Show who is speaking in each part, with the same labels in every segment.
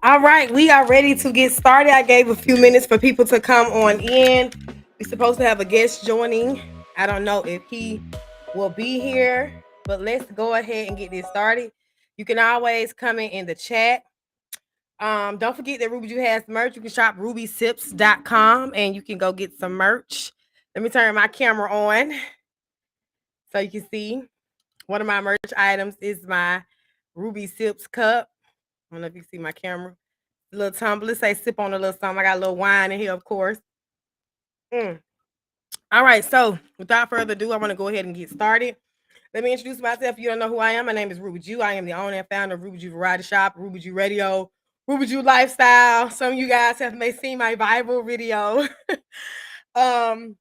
Speaker 1: All right, we are ready to get started. I gave a few minutes for people to come on in. We're supposed to have a guest joining. I don't know if he will be here, but let's go ahead and get this started. You can always comment in the chat. Don't forget that Ruby Jew has merch. You can shop rubysips.com and you can go get some merch. Let me turn my camera on so you can see. One of my merch items is my Ruby Sips cup. I don't know if you see my camera. A little tumbler. Say sip on a little something. I got a little wine in here, of course. All right. So without further ado, I want to go ahead and get started. Let me introduce myself. If you don't know who I am, my name is Ruby Jew. I am the owner and founder of Ruby Jew Variety Shop, Ruby Jew Radio, Ruby Jew Lifestyle. Some of you guys have may seen my Bible video. um,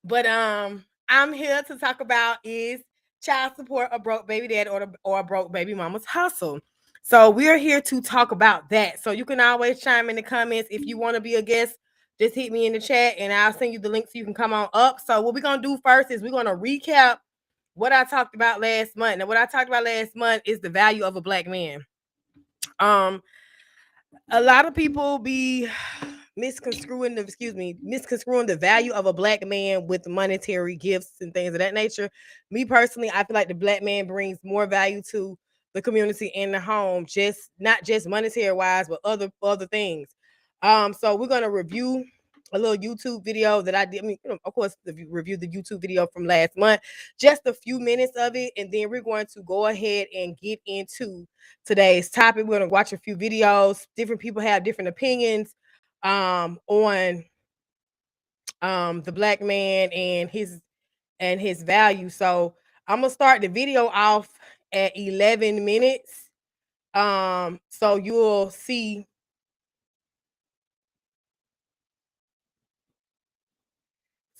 Speaker 1: but I'm here to talk about is child support a broke baby dad or a broke baby mama's hustle. So we're here to talk about that. So you can always chime in the comments if you want to be a guest. Just hit me in the chat and I'll send you the link so you can come on up. So what we're gonna do first is we're gonna recap what I talked about last month. Now, what I talked about last month is the value of a black man. A lot of people be misconstruing the value of a black man with monetary gifts and things of that nature. Me personally, I feel like the black man brings more value to the community and the home, just not just monetary wise, but other things. So we're gonna review a little YouTube video that I did. I mean, of course, review the YouTube video from last month, just a few minutes of it, and then we're going to go ahead and get into today's topic. We're going to watch a few videos. Different people have different opinions on the black man and his value. So I'm gonna start the video off at 11 minutes. So you'll see.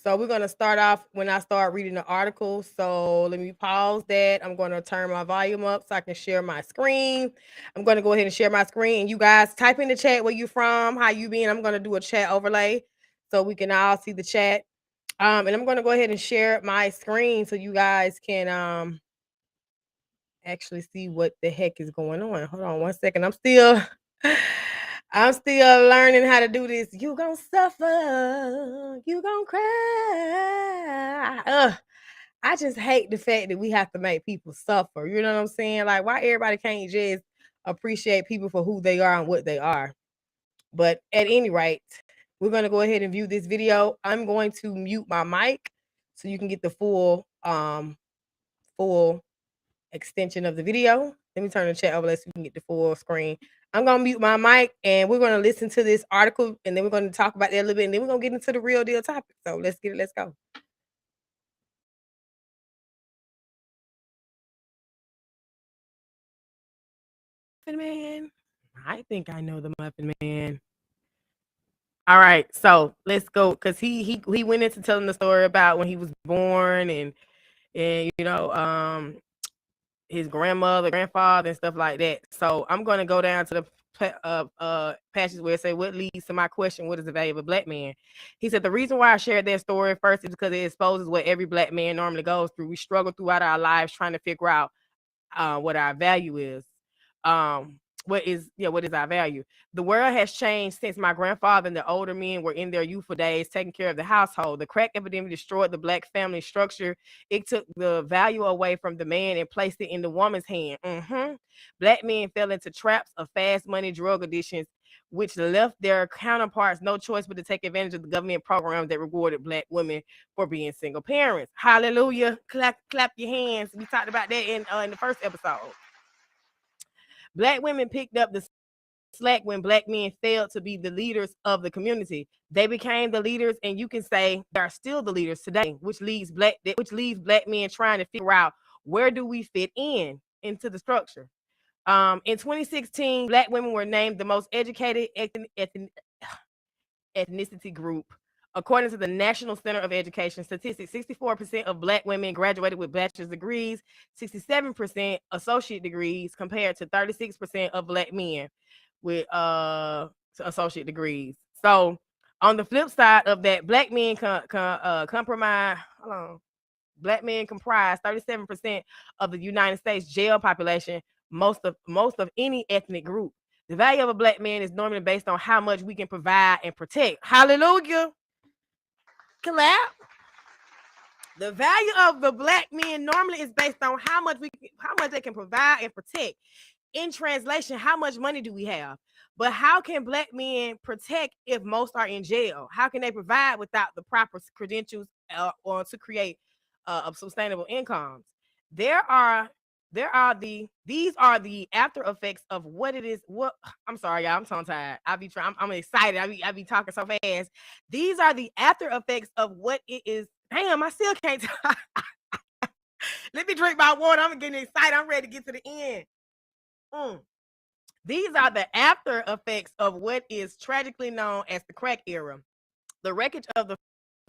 Speaker 1: So we're going to start off when I start reading the article. So let me pause that. I'm going to turn my volume up so I can share my screen. I'm going to go ahead and share my screen. And you guys type in the chat where you from, how you been. I'm going to do a chat overlay so we can all see the chat. And I'm going to go ahead and share my screen so you guys can actually see what the heck is going on. Hold on one second. I'm still learning how to do this. You gonna suffer. You gonna cry. I just hate the fact that we have to make people suffer. You know what I'm saying? Like, why everybody can't just appreciate people for who they are and what they are? But at any rate, we're gonna go ahead and view this video. I'm going to mute my mic so you can get the full extension of the video. Let me turn the chat over so you can get the full screen. I'm gonna mute my mic and we're gonna listen to this article and then we're gonna talk about that a little bit and then we're gonna get into the real deal topic. So let's get it, let's go. Muffin Man. I think I know the Muffin Man. All right, so let's go because he went into telling the story about when he was born and his grandmother, grandfather, and stuff like that. So I'm going to go down to the passage where it say, what leads to my question, what is the value of a black man? He said, the reason why I shared that story first is because it exposes what every black man normally goes through. We struggle throughout our lives trying to figure out what our value is. What is our value? The world has changed since my grandfather and the older men were in their youthful days taking care of the household. The crack epidemic destroyed the black family structure. It took the value away from the man and placed it in the woman's hand. Black men fell into traps of fast money drug addictions, which left their counterparts no choice but to take advantage of the government programs that rewarded black women for being single parents. Hallelujah. Clap your hands. We talked about that in the first episode. Black women picked up the slack when black men failed to be the leaders of the community. They became the leaders, and you can say they are still the leaders today, which leaves black men trying to figure out where do we fit into the structure. In 2016, black women were named the most educated ethnicity group. According to the National Center of Education Statistics, 64% of black women graduated with bachelor's degrees, 67% associate degrees, compared to 36% of black men with associate degrees. So on the flip side of that, black men black men comprise 37% of the United States jail population, most of any ethnic group. The value of a black man is normally based on how much we can provide and protect. Hallelujah. Clap. The value of the black men normally is based on how much they can provide and protect. In translation, how much money do we have? But how can black men protect if most are in jail? How can they provide without the proper credentials or to create sustainable incomes? There are these are the after effects of what it is. What I'm sorry, y'all, I'm tongue tied. I'm excited. I be talking so fast. These are the after effects of what it is. Damn, I still can't. Let me drink my water. I'm getting excited. I'm ready to get to the end. These are the after effects of what is tragically known as the crack era. The wreckage of the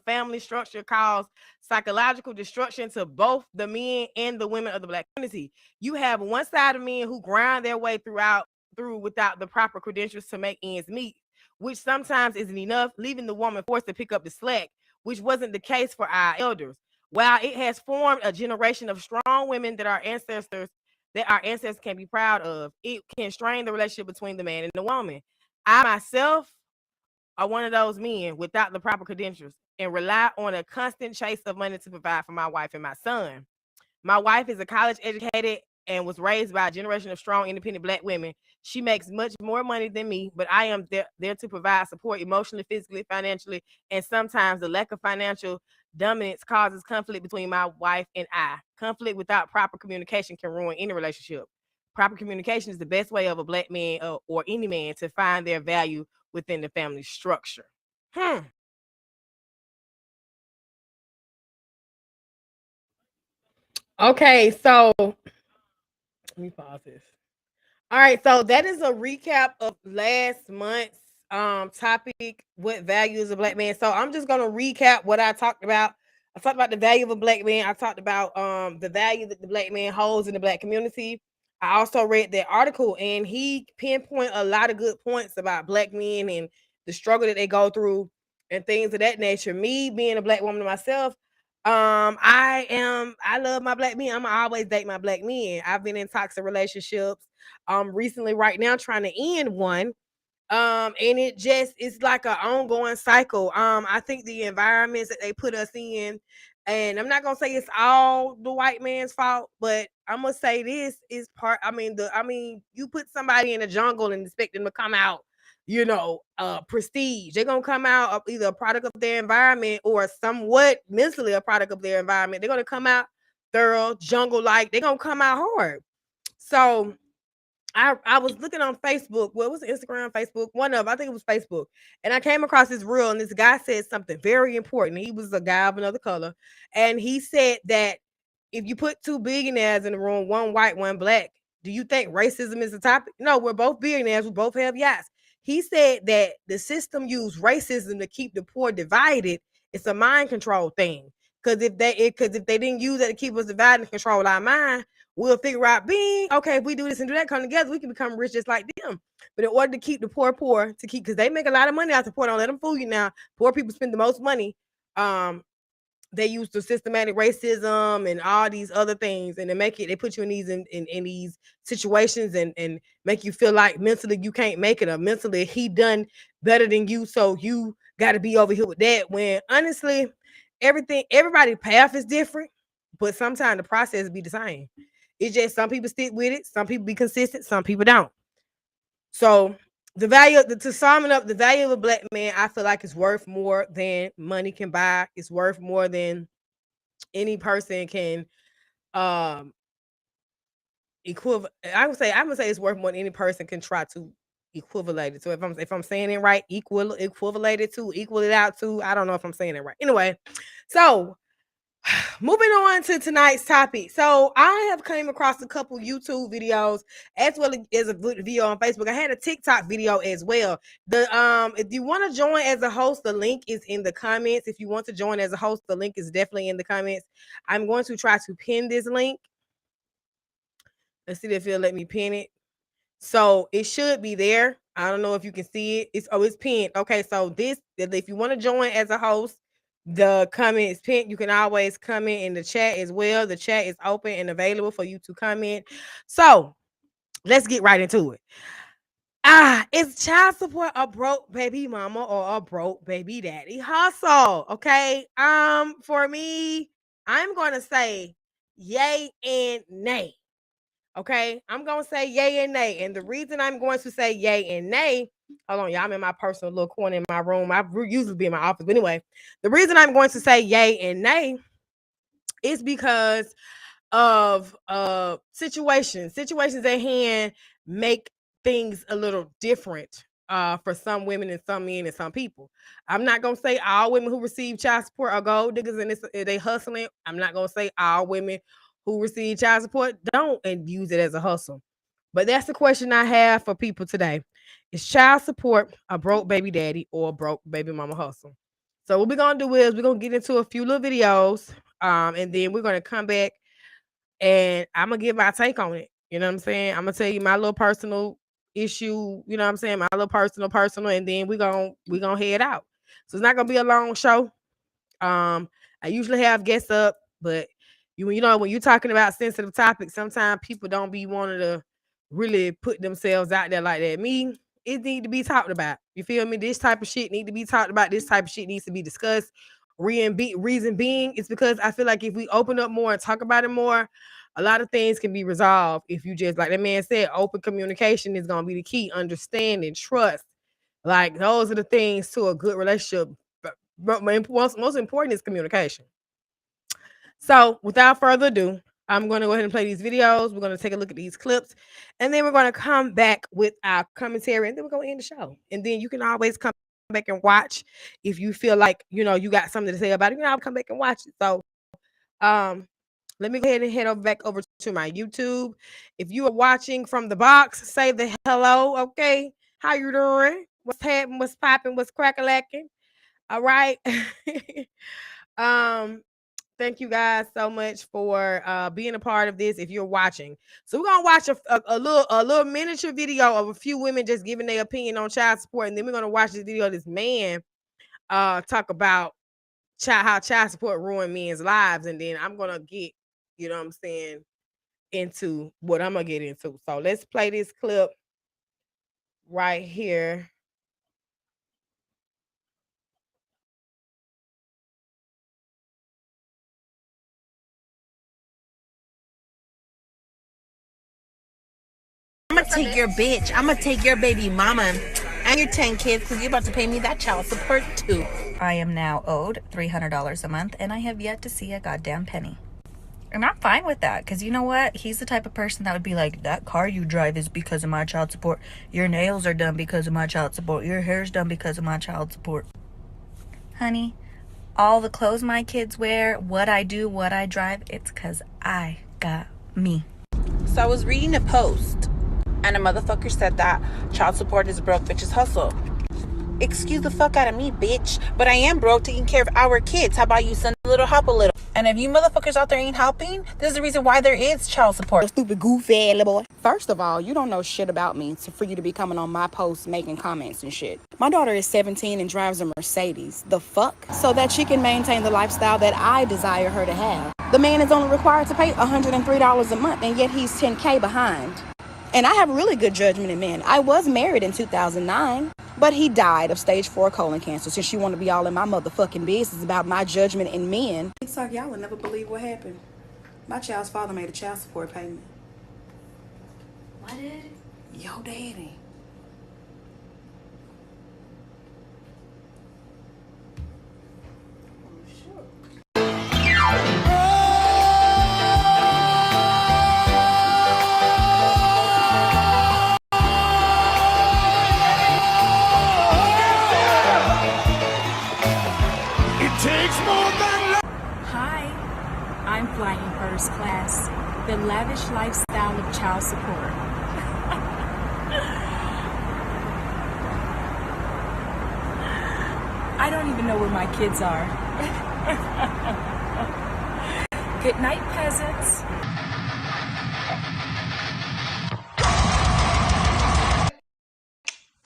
Speaker 1: family structure caused psychological destruction to both the men and the women of the Black community. You have one side of men who grind their way through without the proper credentials to make ends meet, which sometimes isn't enough, leaving the woman forced to pick up the slack, which wasn't the case for our elders. While it has formed a generation of strong women that our ancestors can be proud of, it can strain the relationship between the man and the woman. I myself are one of those men without the proper credentials and rely on a constant chase of money to provide for my wife and my son. My wife is a college educated and was raised by a generation of strong, independent Black women. She makes much more money than me, but I am there to provide support emotionally, physically, financially, and sometimes the lack of financial dominance causes conflict between my wife and I. Conflict without proper communication can ruin any relationship. Proper communication is the best way of a Black man or any man to find their value within the family structure. Okay, so let me pause this. All right, so that is a recap of last month's topic, what value is a Black man. So I'm just gonna recap what I talked about. I talked about the value of a Black man. I talked about the value that the Black man holds in the Black community. I also read that article and he pinpointed a lot of good points about Black men and the struggle that they go through and things of that nature. Me being a Black woman myself, I love my Black men. I'm always date my Black men. I've been in toxic relationships recently right now trying to end one. And it's like an ongoing cycle. I think the environments that they put us in, and I'm not gonna say it's all the white man's fault, but I'm gonna say this is part. You put somebody in a jungle and expect them to come out, prestige. They're gonna come out either a product of their environment or somewhat mentally a product of their environment. They're gonna come out thorough, jungle like. They're gonna come out hard. So I was looking on Facebook. What was it, Instagram, Facebook? One of, I think it was Facebook. And I came across this reel, and this guy said something very important. He was a guy of another color. And he said that if you put two billionaires in the room, one white, one Black, do you think racism is a topic? No, we're both billionaires. We both have yachts. He said that the system used racism to keep the poor divided. It's a mind control thing. Because if they didn't use that to keep us divided and control our mind, we'll figure out being okay. If we do this and do that, come together, we can become rich just like them. But in order to keep the poor, because they make a lot of money out the poor, don't let them fool you now. Poor people spend the most money. They use the systematic racism and all these other things, and they put you in these situations and make you feel like mentally you can't make it, or mentally he done better than you, so you got to be over here with that. When honestly, everybody's path is different, but sometimes the process be the same. It's just some people stick with it, some people be consistent, some people don't. So to sum it up, the value of a Black man, I feel like it's worth more than money can buy. It's worth more than any person can I'm gonna say it's worth more than any person can try to equivalate it. So if I'm saying it right, equivalate it to, equal it out to, I don't know if I'm saying it right. Anyway, so moving on to tonight's topic. So I have came across a couple YouTube videos as well as a video on Facebook. I had a TikTok video as well. If you want to join as a host, the link is in the comments. If you want to join as a host, the link is definitely in the comments. I'm going to try to pin this link. Let's see if it'll let me pin it. So it should be there. I don't know if you can see it. It's pinned. Okay, so if you want to join as a host, the comment is pinned. You can always comment in the chat as well. The chat is open and available for you to comment. So let's get right into it. Is child support a broke baby mama or a broke baby daddy hustle? Okay. For me, I'm gonna say yay and nay. Okay, I'm gonna say yay and nay, and the reason I'm going to say yay and nay, hold on, y'all, I'm in my personal little corner in my room. I usually be in my office, but anyway, the reason I'm going to say yay and nay is because of situations at hand make things a little different for some women and some men and some people. I'm not gonna say all women who receive child support are gold diggers and they hustling. I'm not gonna say all women who receive child support don't and use it as a hustle. But that's the question I have for people today. Is child support a broke baby daddy or a broke baby mama hustle? So what we're gonna do is we're gonna get into a few little videos, and then we're gonna come back and I'm gonna give my take on it. You know what I'm saying? I'm gonna tell you my little personal issue. You know what I'm saying? My little personal, and then we gonna head out. So it's not gonna be a long show. I usually have guests up, but you know when you're talking about sensitive topics, sometimes people don't be wanting to really put themselves out there like that. Me, it need to be talked about. You feel me? This type of shit need to be talked about. This type of shit needs to be discussed. Reason being is because I feel like if we open up more and talk about it more, a lot of things can be resolved if you just like that man said, open communication is gonna be the key. Understanding, trust, like those are the things to a good relationship. But most important is communication. So without further ado, I'm going to go ahead and play these videos. We're going to take a look at these clips, and then we're going to come back with our commentary, and then we're going to end the show. And then you can always come back and watch if you feel like you know you got something to say about it. You know, I'll come back and watch it. So, let me go ahead and head over back over to my YouTube. If you are watching from the box, say the hello. Okay, how you doing? What's happening? What's popping? What's crack-a-lacking? All right. um, thank you guys so much for being a part of this. If you're watching, so we're gonna watch a little miniature video of a few women just giving their opinion on child support, and then we're gonna watch this video of this man talk about how child support ruined men's lives, and then I'm gonna get, you know what I'm saying, into what I'm gonna get into. So let's play this clip right here.
Speaker 2: I'm gonna take your bitch. I'm gonna take your baby mama and your 10 kids because you're about to pay me that child support too.
Speaker 3: I am now owed $300 a month and I have yet to see a goddamn penny. And I'm fine with that because you know what? He's the type of person that would be like, that car you drive is because of my child support. Your nails are done because of my child support. Your hair's done because of my child support. Honey, all the clothes my kids wear, what I do, what I drive, it's because I got me.
Speaker 2: So I was reading a post and a motherfucker said that child support is a broke bitch's hustle. Excuse the fuck out of me, bitch. But I am broke taking care of our kids. How about you send a little, help a little? And if you motherfuckers out there ain't helping, there's a reason why there is child support.
Speaker 4: Stupid goofy little boy. First of all, you don't know shit about me for you to be coming on my posts making comments and shit. My daughter is 17 and drives a Mercedes. The fuck? So that she can maintain the lifestyle that I desire her to have. The man is only required to pay $103 a month, and yet he's 10K behind. And I have really good judgment in men. I was married in 2009, but he died of stage 4 colon cancer. Since you want to be all in my motherfucking business about my judgment in men. It's like y'all will never believe what happened. My child's father made a child support payment.
Speaker 3: What did?
Speaker 4: Yo, daddy.
Speaker 5: Hi, I'm flying first class, the lavish lifestyle of child support. I don't even know where my kids are. Good night, peasants.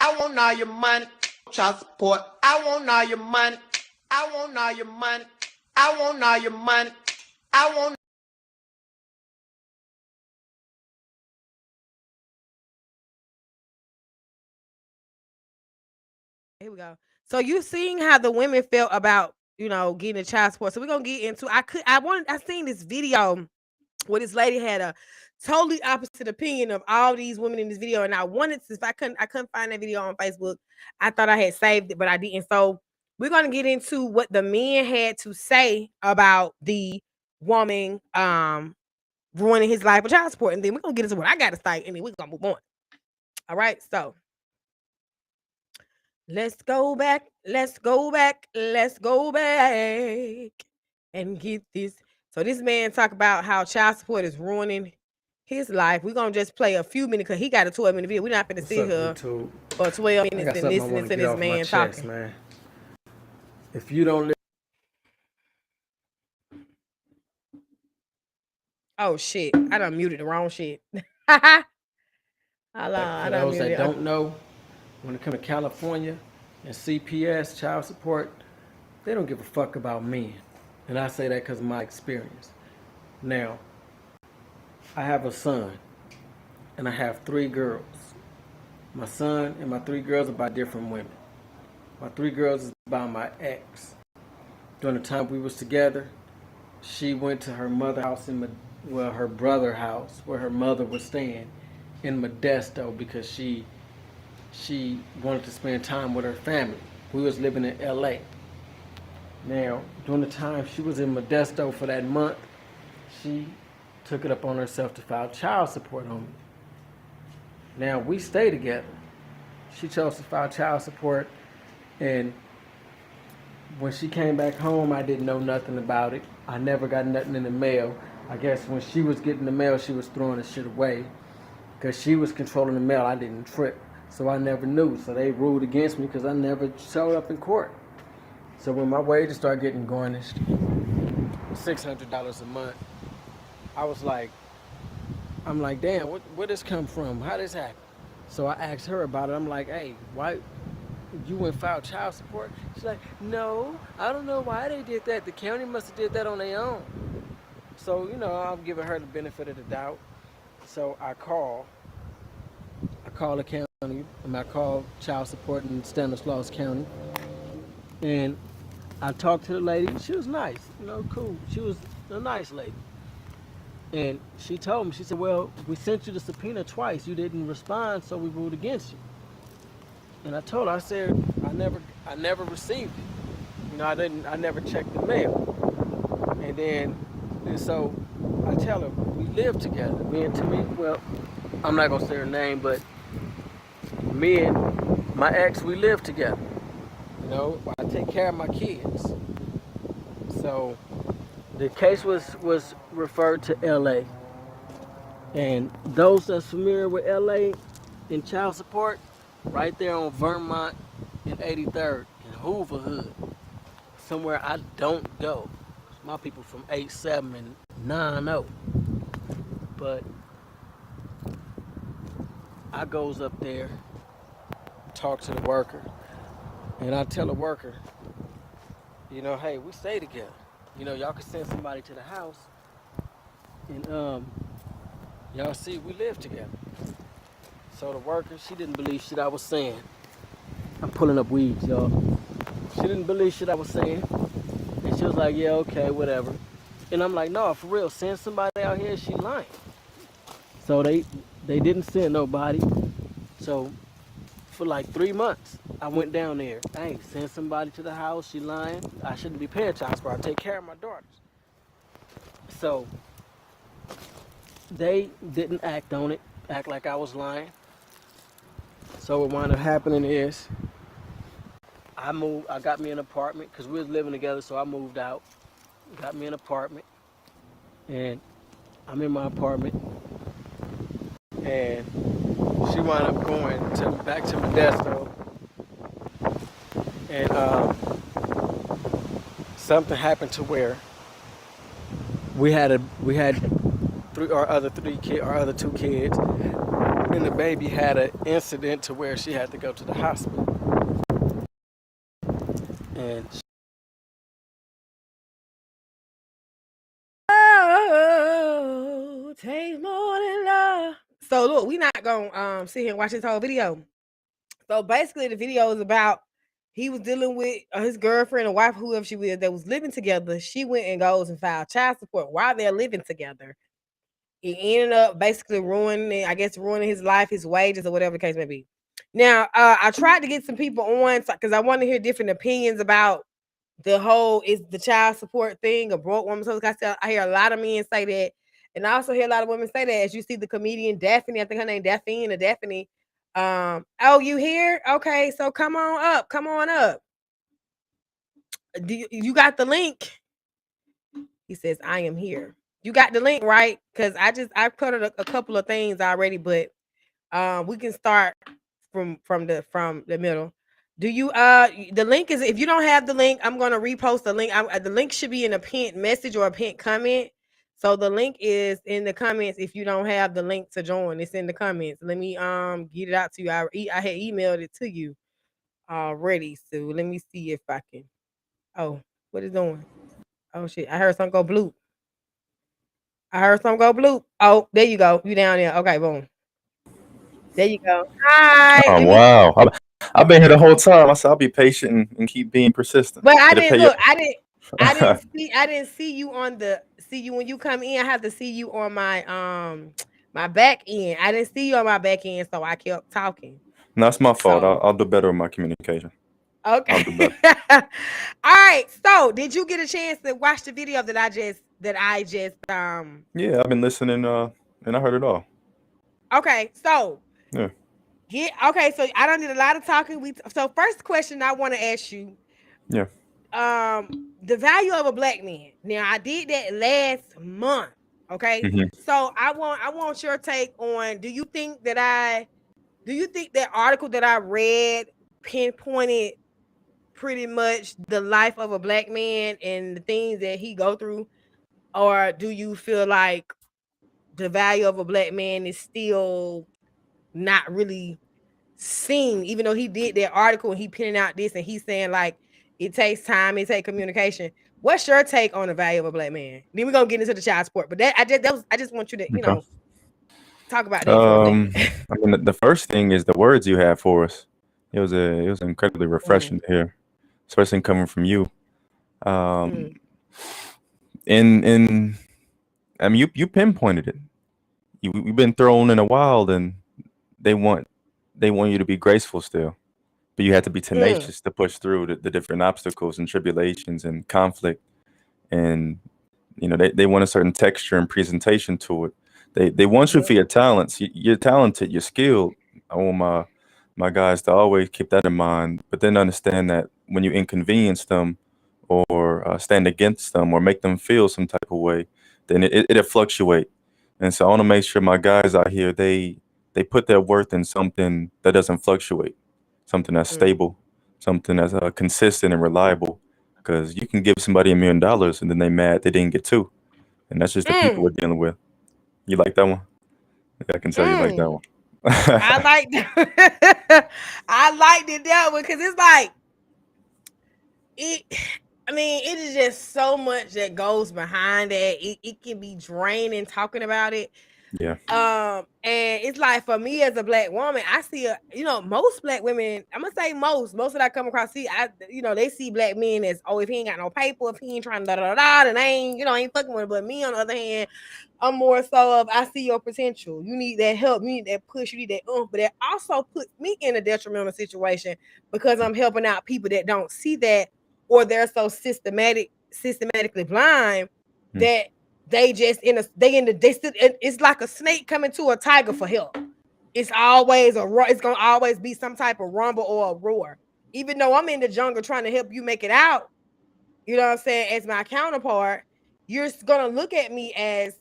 Speaker 2: I want all your money, child support. I want all your money. I want all your money. I want all your money. I want.
Speaker 1: Here we go. So you seeing how the women felt about, you know, getting a child support. So we're gonna get into I seen this video where this lady had a totally opposite opinion of all these women in this video. And I wanted to, if I couldn't find that video on Facebook. I thought I had saved it, but I didn't. So we're gonna get into what the men had to say about the woman ruining his life with child support. And then we're gonna get into what I gotta say, and then we're gonna move on. All right, so let's go back, let's go back, let's go back and get this. So this man talk about how child support is ruining his life. We're gonna just play a few minutes because he got a 12-minute video. We're not gonna sit here for 12 minutes and listening to this man talking.
Speaker 6: Man. If you don't live,
Speaker 1: Oh shit, I done muted the wrong shit. I
Speaker 6: for those that don't know, when it comes to California and CPS, child support, they don't give a fuck about men. And I say that because of my experience. Now, I have a son, and I have 3 girls. My son and my 3 girls are by different women. My 3 girls is by my ex. During the time we was together, she went to her mother's house her brother's house where her mother was staying in Modesto because she wanted to spend time with her family. We was living in LA. Now, during the time she was in Modesto for that month, she took it up on herself to file child support on me. Now, we stay together. She chose to file child support, and when she came back home, I didn't know nothing about it. I never got nothing in the mail. I guess when she was getting the mail, she was throwing the shit away. Because she was controlling the mail, I didn't trip. So I never knew. So they ruled against me because I never showed up in court. So when my wages started getting garnished, $600 a month, I was like, I'm like, damn, where this come from? How this happen? So I asked her about it. I'm like, hey, why you went file child support? She's like, no, I don't know why they did that. The county must have did that on their own. So, I'm giving her the benefit of the doubt. So I call the county, and I call child support in Stanislaus County. And I talked to the lady. She was nice, cool. She was a nice lady. And she told me, she said, well, we sent you the subpoena twice. You didn't respond, so we ruled against you. And I told her, I said, I never received it. I never checked the mail. And so I tell her, we live together. Me and Tamika, well, I'm not gonna say her name, but me and my ex, we live together. I take care of my kids. So the case was referred to LA. And those that's familiar with LA in child support, right there on Vermont and 83rd in Hoover Hood, somewhere I don't go. My people from 87 and 90. But I goes up there, talk to the worker, and I tell the worker, hey, we stay together. Y'all can send somebody to the house, and y'all see we live together. So the worker, she didn't believe shit I was saying. I'm pulling up weeds, y'all. She didn't believe shit I was saying. And she was like, yeah, okay, whatever. And I'm like, no, for real, send somebody out here, she lying. So they didn't send nobody. So for like 3 months, I went down there. Hey, send somebody to the house, she lying. I shouldn't be paying child support, I take care of my daughters. So they didn't act on it, act like I was lying. So what wound up happening is, I got me an apartment, because we was living together, so I moved out. Got me an apartment, and I'm in my apartment, and she wound up going back to Modesto, and something happened to where we had our other 2 kids, and the baby had an incident to where she had to go to the hospital. And
Speaker 1: take more than love. So look, we not gonna sit here and watch this whole video. So basically, the video is about he was dealing with his girlfriend or wife, whoever she was, that was living together. She went and goes and filed child support while they're living together. It ended up basically ruining his life, his wages, or whatever the case may be. Now, I tried to get some people on because I want to hear different opinions about the whole is the child support thing a broke woman's house. I hear a lot of men say that And I also hear a lot of women say that. As you see the comedian Daphne, I think her name Daphne or Daphne. Oh, you here? Okay, so come on up. Come on up. You got the link? He says, I am here. You got the link, right? Because I put a couple of things already, but we can start from the middle. Do you the link is, if you don't have the link, I'm gonna repost the link. The link should be in a pinned message or a pinned comment. So the link is in the comments. If you don't have the link to join, it's in the comments. Let me get it out to you. I had emailed it to you already. So let me see if I can. Oh, what is doing? Oh shit! I heard something go bloop. Oh, there you go. You down there? Okay, boom. There you go. Hi.
Speaker 7: Oh
Speaker 1: Let me.
Speaker 7: wow! I've been here the whole time. I said I'll be patient and keep being persistent.
Speaker 1: But I
Speaker 7: It'll
Speaker 1: didn't
Speaker 7: pay
Speaker 1: look. I didn't
Speaker 7: off.
Speaker 1: see. I didn't see you on the. See you when you come in. I have to see you on my my back end. I didn't see you on my back end, so I kept talking.
Speaker 7: No, it's my fault.
Speaker 1: So
Speaker 7: I'll do better with my communication. I'll do
Speaker 1: okay.
Speaker 7: better.
Speaker 1: All right. So did you get a chance to watch the video that I just
Speaker 7: Yeah, I've been listening. And I heard it all.
Speaker 1: Okay. So
Speaker 7: Yeah.
Speaker 1: okay. So I don't need a lot of talking. So first question I want to ask you.
Speaker 7: Yeah.
Speaker 1: The value of a black man. Now I did that last month. Okay.
Speaker 7: Hmm.
Speaker 1: So I want your take on, do you think that article that I read pinpointed pretty much the life of a black man and the things that he go through? Or do you feel like the value of a black man is still not really seen, even though he did that article and he pinning out this and he's saying like it takes time, it takes communication? What's your take on the value of a black man? Then we're gonna get into the child support, but I just want you to
Speaker 7: Okay.
Speaker 1: talk about that for a second.
Speaker 7: I mean, the first thing is the words you have for us. It was incredibly refreshing to hear, especially coming from you. Um,
Speaker 1: Mm,
Speaker 7: in I mean, you pinpointed it. You've been thrown in a wild, and they want you to be graceful still, but you have to be
Speaker 1: mm,
Speaker 7: tenacious to push through the different obstacles and tribulations and conflict. And they want a certain texture and presentation to it. They want you
Speaker 1: mm,
Speaker 7: for your talents. You're talented, you're skilled. I want my guys to always keep that in mind, but then understand that when you inconvenience them or stand against them or make them feel some type of way, then it'll fluctuate. And so I want to make sure my guys out here, they put their worth in something that doesn't fluctuate, something that's
Speaker 1: mm,
Speaker 7: stable, something that's consistent and reliable. Because you can give somebody $1 million and then they mad they didn't get two, and that's just the people
Speaker 1: mm,
Speaker 7: we're dealing with. You like that one? Yeah, I can tell you like that
Speaker 1: mm.
Speaker 7: one.
Speaker 1: I like that. I liked it that one because it's like it. I mean, it is just so much that goes behind that. It can be draining talking about it.
Speaker 7: Yeah.
Speaker 1: And it's like, for me as a black woman, I see most black women, I'm gonna say most that I come across, they see black men as, oh, if he ain't got no paper, if he ain't trying to da da da, then I ain't fucking with him. But me, on the other hand, I'm more so of, I see your potential. You need that help, you need that push, you need that but that also puts me in a detrimental situation because I'm helping out people that don't see that, or they're so systematically blind
Speaker 7: Mm.
Speaker 1: that they just it's like a snake coming to a tiger for help. It's always it's gonna always be some type of rumble or a roar. Even though I'm in the jungle trying to help you make it out, you know what I'm saying, as my counterpart, you're gonna look at me as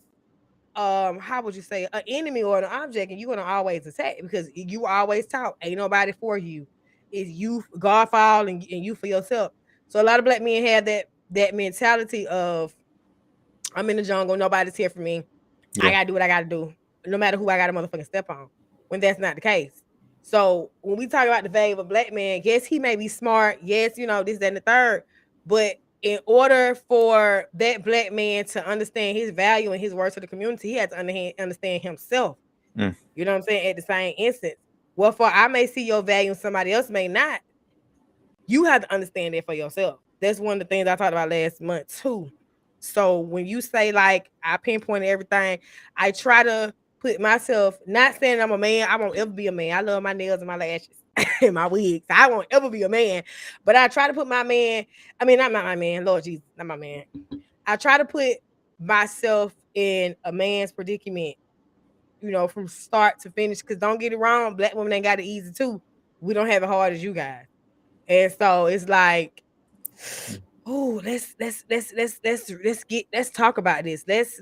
Speaker 1: how would you say, an enemy or an object, and you're gonna always attack because you always talk, ain't nobody for you. It's you, God for all, and you for yourself. So a lot of black men have that mentality of, I'm in the jungle, nobody's here for me. I
Speaker 7: Yeah.
Speaker 1: gotta do what I gotta do, no matter who I gotta motherfucking step on. When that's not the case. So when we talk about the value of a black man, yes, he may be smart, yes, this, that, and the third, but in order for that black man to understand his value and his worth to the community, he has to understand himself.
Speaker 7: Mm.
Speaker 1: You know what I'm saying? At the same instance. Well, for I may see your value and somebody else may not. You have to understand that for yourself. That's one of the things I talked about last month too. So when you say like I pinpoint everything, I try to put myself, not saying I'm a man, I won't ever be a man. I love my nails and my lashes and my wigs. I won't ever be a man. But I try to put my man, not my man, Lord Jesus, not my man. I try to put myself in a man's predicament, you know, from start to finish. Because don't get it wrong, black women ain't got it easy too. We don't have it hard as you guys, and so it's like, oh, let's talk about this. Let's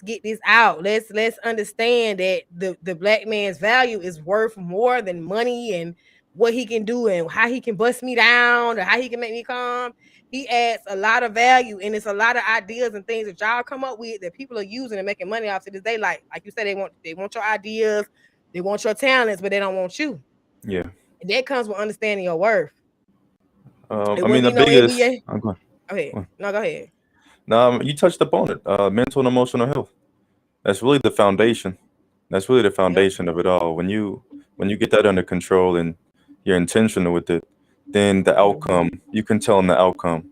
Speaker 1: get this out. Let's understand that the black man's value is worth more than money and what he can do and how he can bust me down or how he can make me calm. He adds a lot of value, and it's a lot of ideas and things that y'all come up with that people are using and making money off to this day. Like you said, they want your ideas, they want your talents, but they don't want you.
Speaker 7: Yeah.
Speaker 1: And that comes with understanding your worth. It
Speaker 7: I
Speaker 1: wouldn't
Speaker 7: mean,
Speaker 1: be
Speaker 7: the
Speaker 1: no
Speaker 7: biggest.
Speaker 1: NBA.
Speaker 7: Go
Speaker 1: Go ahead.
Speaker 7: on.
Speaker 1: No, go ahead.
Speaker 7: No, you touched upon it. Mental and emotional health. That's really the foundation. That's really the
Speaker 1: Yep.
Speaker 7: foundation of it all. When you get that under control and you're intentional with it, then the outcome, you can tell them the outcome.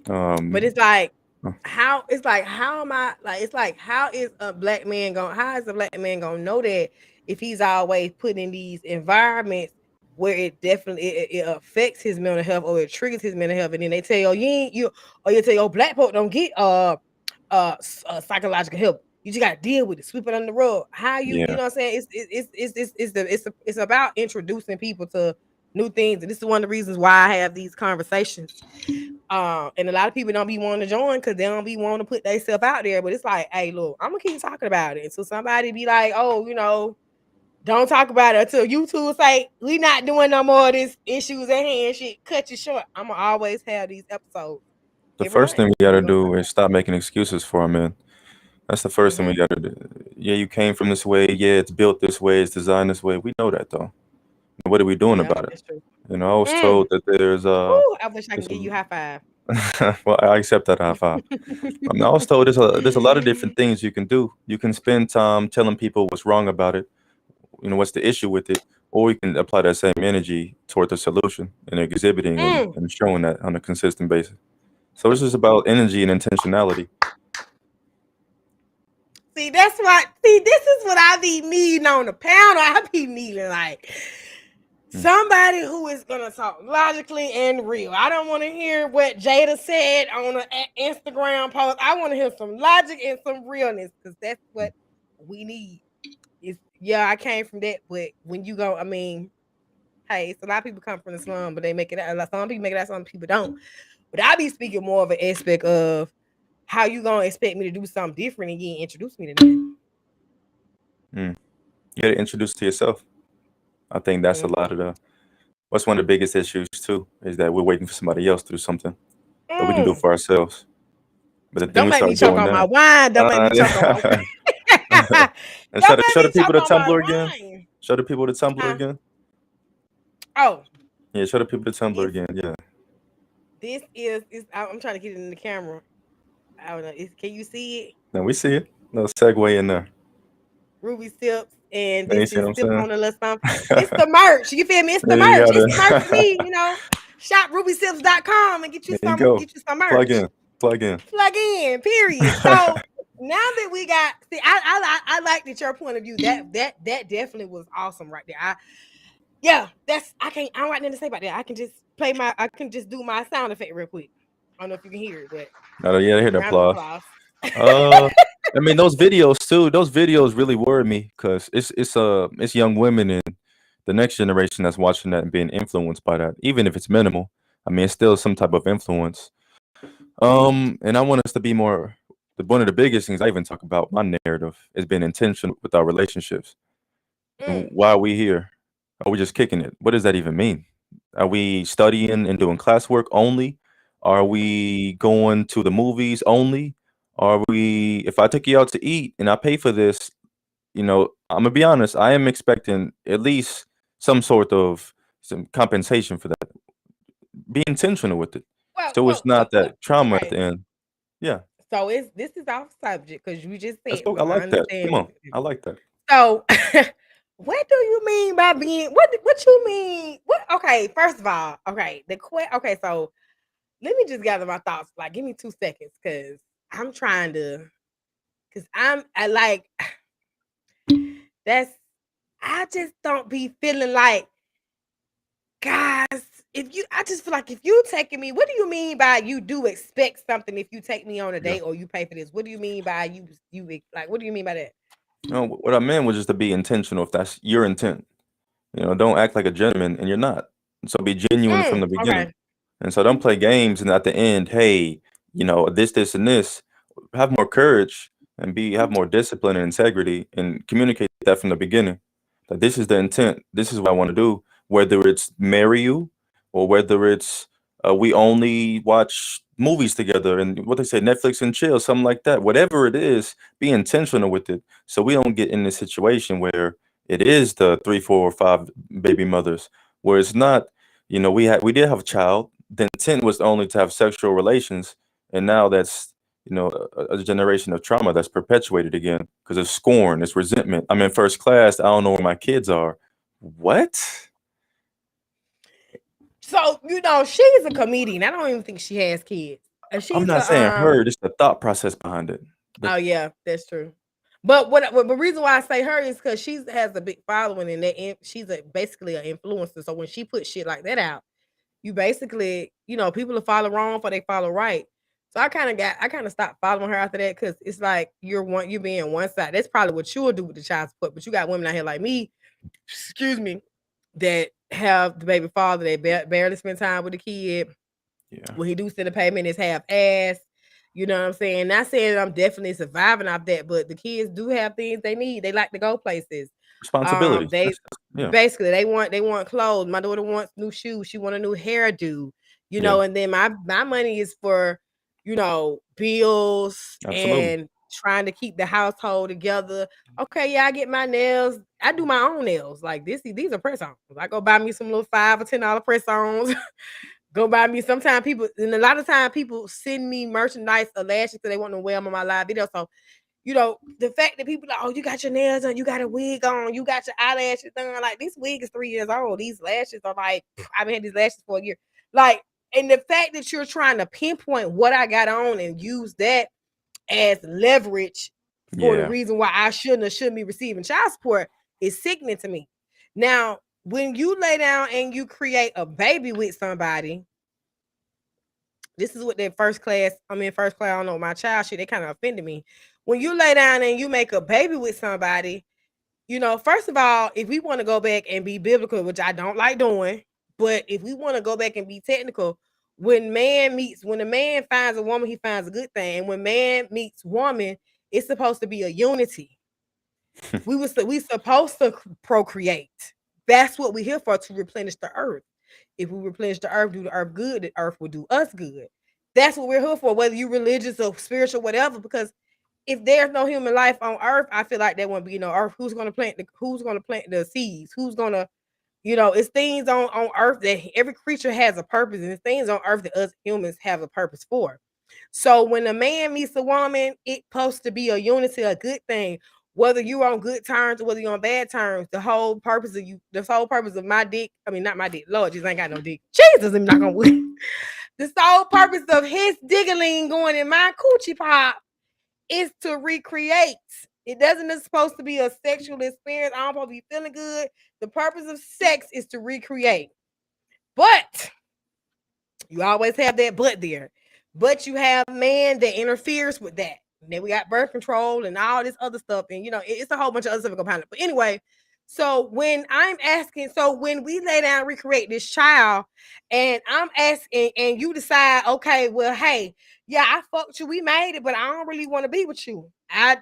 Speaker 1: But it's like,
Speaker 7: uh,
Speaker 1: how am I like? It's like, how is a black man gonna know that if he's always put in these environments where it definitely it affects his mental health or it triggers his mental health, and then they tell you, you tell your black folk don't get psychological help. You just gotta deal with it, sweep it under the rug. How you
Speaker 7: yeah.
Speaker 1: know what I'm saying? It's about introducing people to new things, and this is one of the reasons why I have these conversations. And a lot of people don't be wanting to join because they don't be wanting to put themselves out there. But it's like, hey, look, I'm gonna keep talking about it until somebody be like, oh, you know, don't talk about it until YouTube say we not doing no more of this issues at hand shit. Cut you short. I'm gonna always have these episodes
Speaker 7: The
Speaker 1: every
Speaker 7: first
Speaker 1: month.
Speaker 7: thing we got
Speaker 1: We
Speaker 7: to
Speaker 1: gonna
Speaker 7: do
Speaker 1: talk
Speaker 7: is stop making excuses for our men. That's the first thing we got to do. Yeah, you came from this way. Yeah, it's built this way. It's designed this way. We know that though. What are we doing
Speaker 1: Yeah,
Speaker 7: about it?
Speaker 1: that's true.
Speaker 7: You know, I was told that there's
Speaker 1: Woo, I wish I can
Speaker 7: this,
Speaker 1: give you high five.
Speaker 7: well, I accept that high five. I mean, I was told there's a lot of different things you can do. You can spend time telling people what's wrong about it, you know, what's the issue with it, or you can apply that same energy toward the solution and exhibiting and showing that on a consistent basis. So it's just about energy and intentionality.
Speaker 1: See, that's what. See, this is what I be needing on the panel. I be needing like somebody who is gonna talk logically and real. I don't want to hear what Jada said on an Instagram post. I want to hear some logic and some realness because that's what we need. I came from that, but when you go, I mean, hey, it's a lot of people come from the slum, but they make it out. Some people make it out, some people don't. But I be speaking more of an aspect of how you gonna expect me to do something different and you ain't introduce me to that.
Speaker 7: You got to introduce to yourself. I think that's a lot of what's one of the biggest issues too, is that we're waiting for somebody else to do something that we can do for ourselves. But the thing
Speaker 1: Don't
Speaker 7: we
Speaker 1: make me
Speaker 7: start
Speaker 1: choke
Speaker 7: doing
Speaker 1: on my
Speaker 7: now,
Speaker 1: wine. Don't make me choke on my wine.
Speaker 7: and
Speaker 1: Don't
Speaker 7: show
Speaker 1: make
Speaker 7: the
Speaker 1: me
Speaker 7: people
Speaker 1: choke
Speaker 7: the
Speaker 1: on my
Speaker 7: Tumblr again.
Speaker 1: wine.
Speaker 7: Show the people the Tumblr again.
Speaker 1: Oh,
Speaker 7: Yeah, show the people the Tumblr again. Yeah.
Speaker 1: this is I'm trying to get it in the camera. I don't know. Can you see it?
Speaker 7: Now we see it. Little segue in there.
Speaker 1: Ruby Sips, and
Speaker 7: Now you
Speaker 1: this
Speaker 7: see what
Speaker 1: is
Speaker 7: I'm
Speaker 1: Sip
Speaker 7: saying?
Speaker 1: on a little something. It's the merch. You feel me? It's the
Speaker 7: There you
Speaker 1: merch.
Speaker 7: got
Speaker 1: It's the merch for
Speaker 7: it.
Speaker 1: me, you know. Shop rubysips.com and
Speaker 7: There you go.
Speaker 1: get you some
Speaker 7: Plug
Speaker 1: merch.
Speaker 7: in. Plug in.
Speaker 1: Plug in, period. So now that we got, see, I like that your point of view. That definitely was awesome right there. I don't got nothing to say about that. I can just do my sound effect real quick. I don't know if you can hear it, but
Speaker 7: Yeah, I hear the
Speaker 1: round of
Speaker 7: applause.
Speaker 1: applause.
Speaker 7: I mean, those videos too. Those videos really worry me because it's young women and the next generation that's watching that and being influenced by that, even if it's minimal. I mean, it's still some type of influence. And I want us to be more. One of the biggest things I even talk about my narrative is being intentional with our relationships. And why are we here? Are we just kicking it? What does that even mean? Are we studying and doing classwork only? Are we going to the movies only? Are we? If I take you out to eat and I pay for this, you know, I'm gonna be honest. I am expecting at least some compensation for that. Be intentional with it, so it's not
Speaker 1: Well,
Speaker 7: that trauma at
Speaker 1: okay.
Speaker 7: the end. Yeah,
Speaker 1: So this is off subject because you just
Speaker 7: let's
Speaker 1: said
Speaker 7: go. I
Speaker 1: something. I
Speaker 7: like that.
Speaker 1: understand
Speaker 7: Come
Speaker 1: what
Speaker 7: on, I like that.
Speaker 1: so what do you mean by being what you mean? What okay, first of all, okay, so let me just gather my thoughts. Like give me 2 seconds because I'm trying to I like that's I just don't be feeling like guys I just feel like if you taking me, what do you mean by you do expect something if you take me on a date or you pay for this? What do you mean by you like? What do you mean by that?
Speaker 7: No, what I meant was just to be intentional. If that's your intent, don't act like a gentleman, and you're not. So be genuine from the beginning.
Speaker 1: Okay.
Speaker 7: And so don't play games. And at the end, hey, this, and this. Have more courage and have more discipline and integrity, and communicate that from the beginning. That this is the intent. This is what I want to do. Whether it's marry you, or whether it's we only watch movies together and what they say, Netflix and chill, something like that. Whatever it is, be intentional with it, so we don't get in this situation where it is the 3, 4, or 5 baby mothers, where it's not. We did have a child. The intent was only to have sexual relations, and now that's a generation of trauma that's perpetuated again because it's scorn, it's resentment. I'm in first class. I don't know where my kids are. What?
Speaker 1: So she's a comedian. I don't even think she has kids.
Speaker 7: I'm not saying her. Just the thought process behind it.
Speaker 1: Oh yeah, that's true. But the reason why I say her is because she has a big following, and she's basically an influencer. So when she puts shit like that out, you basically, people will follow wrong for they follow right. So I kind of stopped following her after that because it's like you're being one side. That's probably what you'll do with the child support. But you got women out here like me, excuse me, that have the baby father that barely spend time with the kid.
Speaker 7: Yeah.
Speaker 1: When he do send a payment, it's half ass. You know what I'm saying? Not saying I'm definitely surviving off that, but the kids do have things they need. They like to go places.
Speaker 7: Responsibility.
Speaker 1: Basically they want clothes. My daughter wants new shoes. She want a new hairdo. And then my money is for bills.
Speaker 7: Absolutely.
Speaker 1: And trying to keep the household together. Okay, yeah, I get my nails. I do my own nails. Like these are press-ons. I go buy me some little $5 or $10 press-ons. Go buy me. Sometimes a lot of time people send me merchandise or lashes because they want to wear them on my live video. So, the fact that people like, oh, you got your nails on, you got a wig on, you got your eyelashes done. Like this wig is 3 years old. These lashes are like, I've been had these lashes for a year. Like, and the fact that you're trying to pinpoint what I got on and use that as leverage for the reason why I shouldn't be receiving child support is sickening to me. Now, when you lay down and you create a baby with somebody, this is what I'm in first class, I don't know, my child shit, they kind of offended me. When you lay down and you make a baby with somebody, first of all, if we want to go back and be biblical, which I don't like doing, but if we want to go back and be technical, when a man finds a woman, he finds a good thing. And when man meets woman, it's supposed to be a unity. we supposed to procreate. That's what we're here for, to replenish the earth. If we replenish the earth, do the earth good, the earth will do us good. That's what we're here for, whether you're religious or spiritual, whatever. Because if there's no human life on earth, I feel like there won't be no earth. Who's gonna plant the seeds? Who's gonna, it's things on earth that every creature has a purpose, and it's things on earth that us humans have a purpose for. So when a man meets a woman, it's supposed to be a unity, a good thing. Whether you're on good terms or whether you're on bad terms, the whole purpose of my dick, I mean, not my dick, Lord, Jesus, I ain't got no dick. Jesus, I'm not gonna win. The sole purpose of his diggling going in my coochie pop is to recreate. It doesn't it's supposed to be a sexual experience. I'm supposed to be feeling good. The purpose of sex is to recreate. But you always have that but there. But you have man that interferes with that. And then we got birth control and all this other stuff. And it's a whole bunch of other stuff compounded. But anyway, so when we lay down and recreate this child, and I'm asking, and you decide, okay, well, hey, yeah, I fucked you, we made it, but I don't really want to be with you. I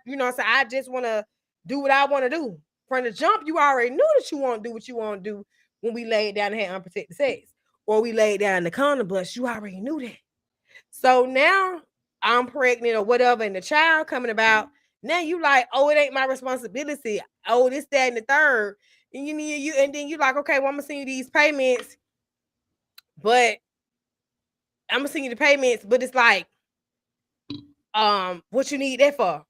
Speaker 1: just want to do what I want to do. From the jump, you already knew that you want to do what you want to do when we laid down and had unprotected sex. Or we laid down in the condom bus. You already knew that. So now I'm pregnant or whatever, and the child coming about. Now you like, oh, it ain't my responsibility. Oh, this, that, and the third. And and then you like, okay, well, I'm gonna send you these payments, but it's like, what you need that for?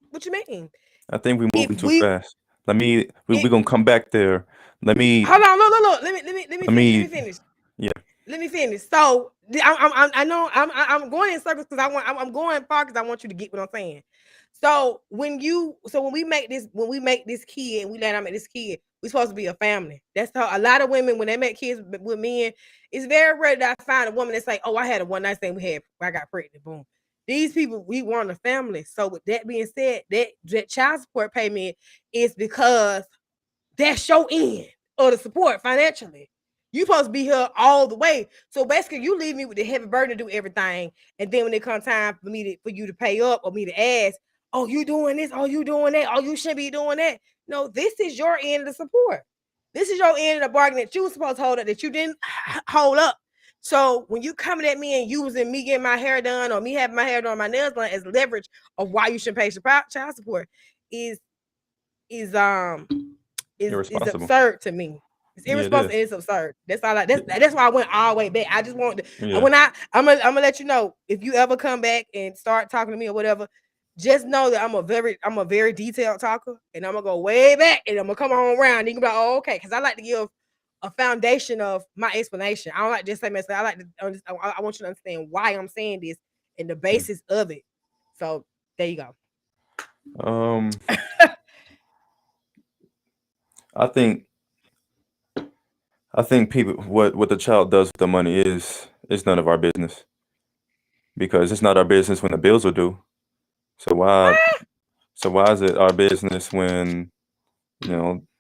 Speaker 1: What you mean?
Speaker 7: I think we're moving too fast. We're gonna come back there.
Speaker 1: Hold on, look. Let me finish.
Speaker 7: Yeah.
Speaker 1: Let me finish. So I know I'm going in circles because I'm going far because I want you to get what I'm saying. So when we make this kid and we let them make this kid, we supposed to be a family. That's how a lot of women, when they make kids with men, it's very rare that I find a woman that's like, oh, I had a one night stand, I got pregnant, boom. These people, we want a family. So with that being said, that child support payment is because that's your end of the support financially. You supposed to be here all the way. So basically, you leave me with the heavy burden to do everything, and then when it comes time for you to pay up or me to ask, oh, you doing this? Oh, you doing that? Oh, you shouldn't be doing that. No, this is your end of the support. This is your end of the bargain that you were supposed to hold up that you didn't hold up. So when you coming at me and using me getting my hair done or me having my hair done, my nails done as leverage of why you should pay child support is absurd to me. It's irresponsible. It's absurd. That's all. That's why I went all the way back. I just want to. When I'm gonna let you know if you ever come back and start talking to me or whatever. Just know that I'm a very detailed talker, and I'm gonna go way back, and I'm gonna come on around. And you can be like, oh, okay, because I like to give a foundation of my explanation. I don't like just say message. I like to. I want you to understand why I'm saying this and the basis of it. So there you go.
Speaker 7: I think people what the child does with the money is none of our business, because it's not our business when the bills are due. So why is it our business when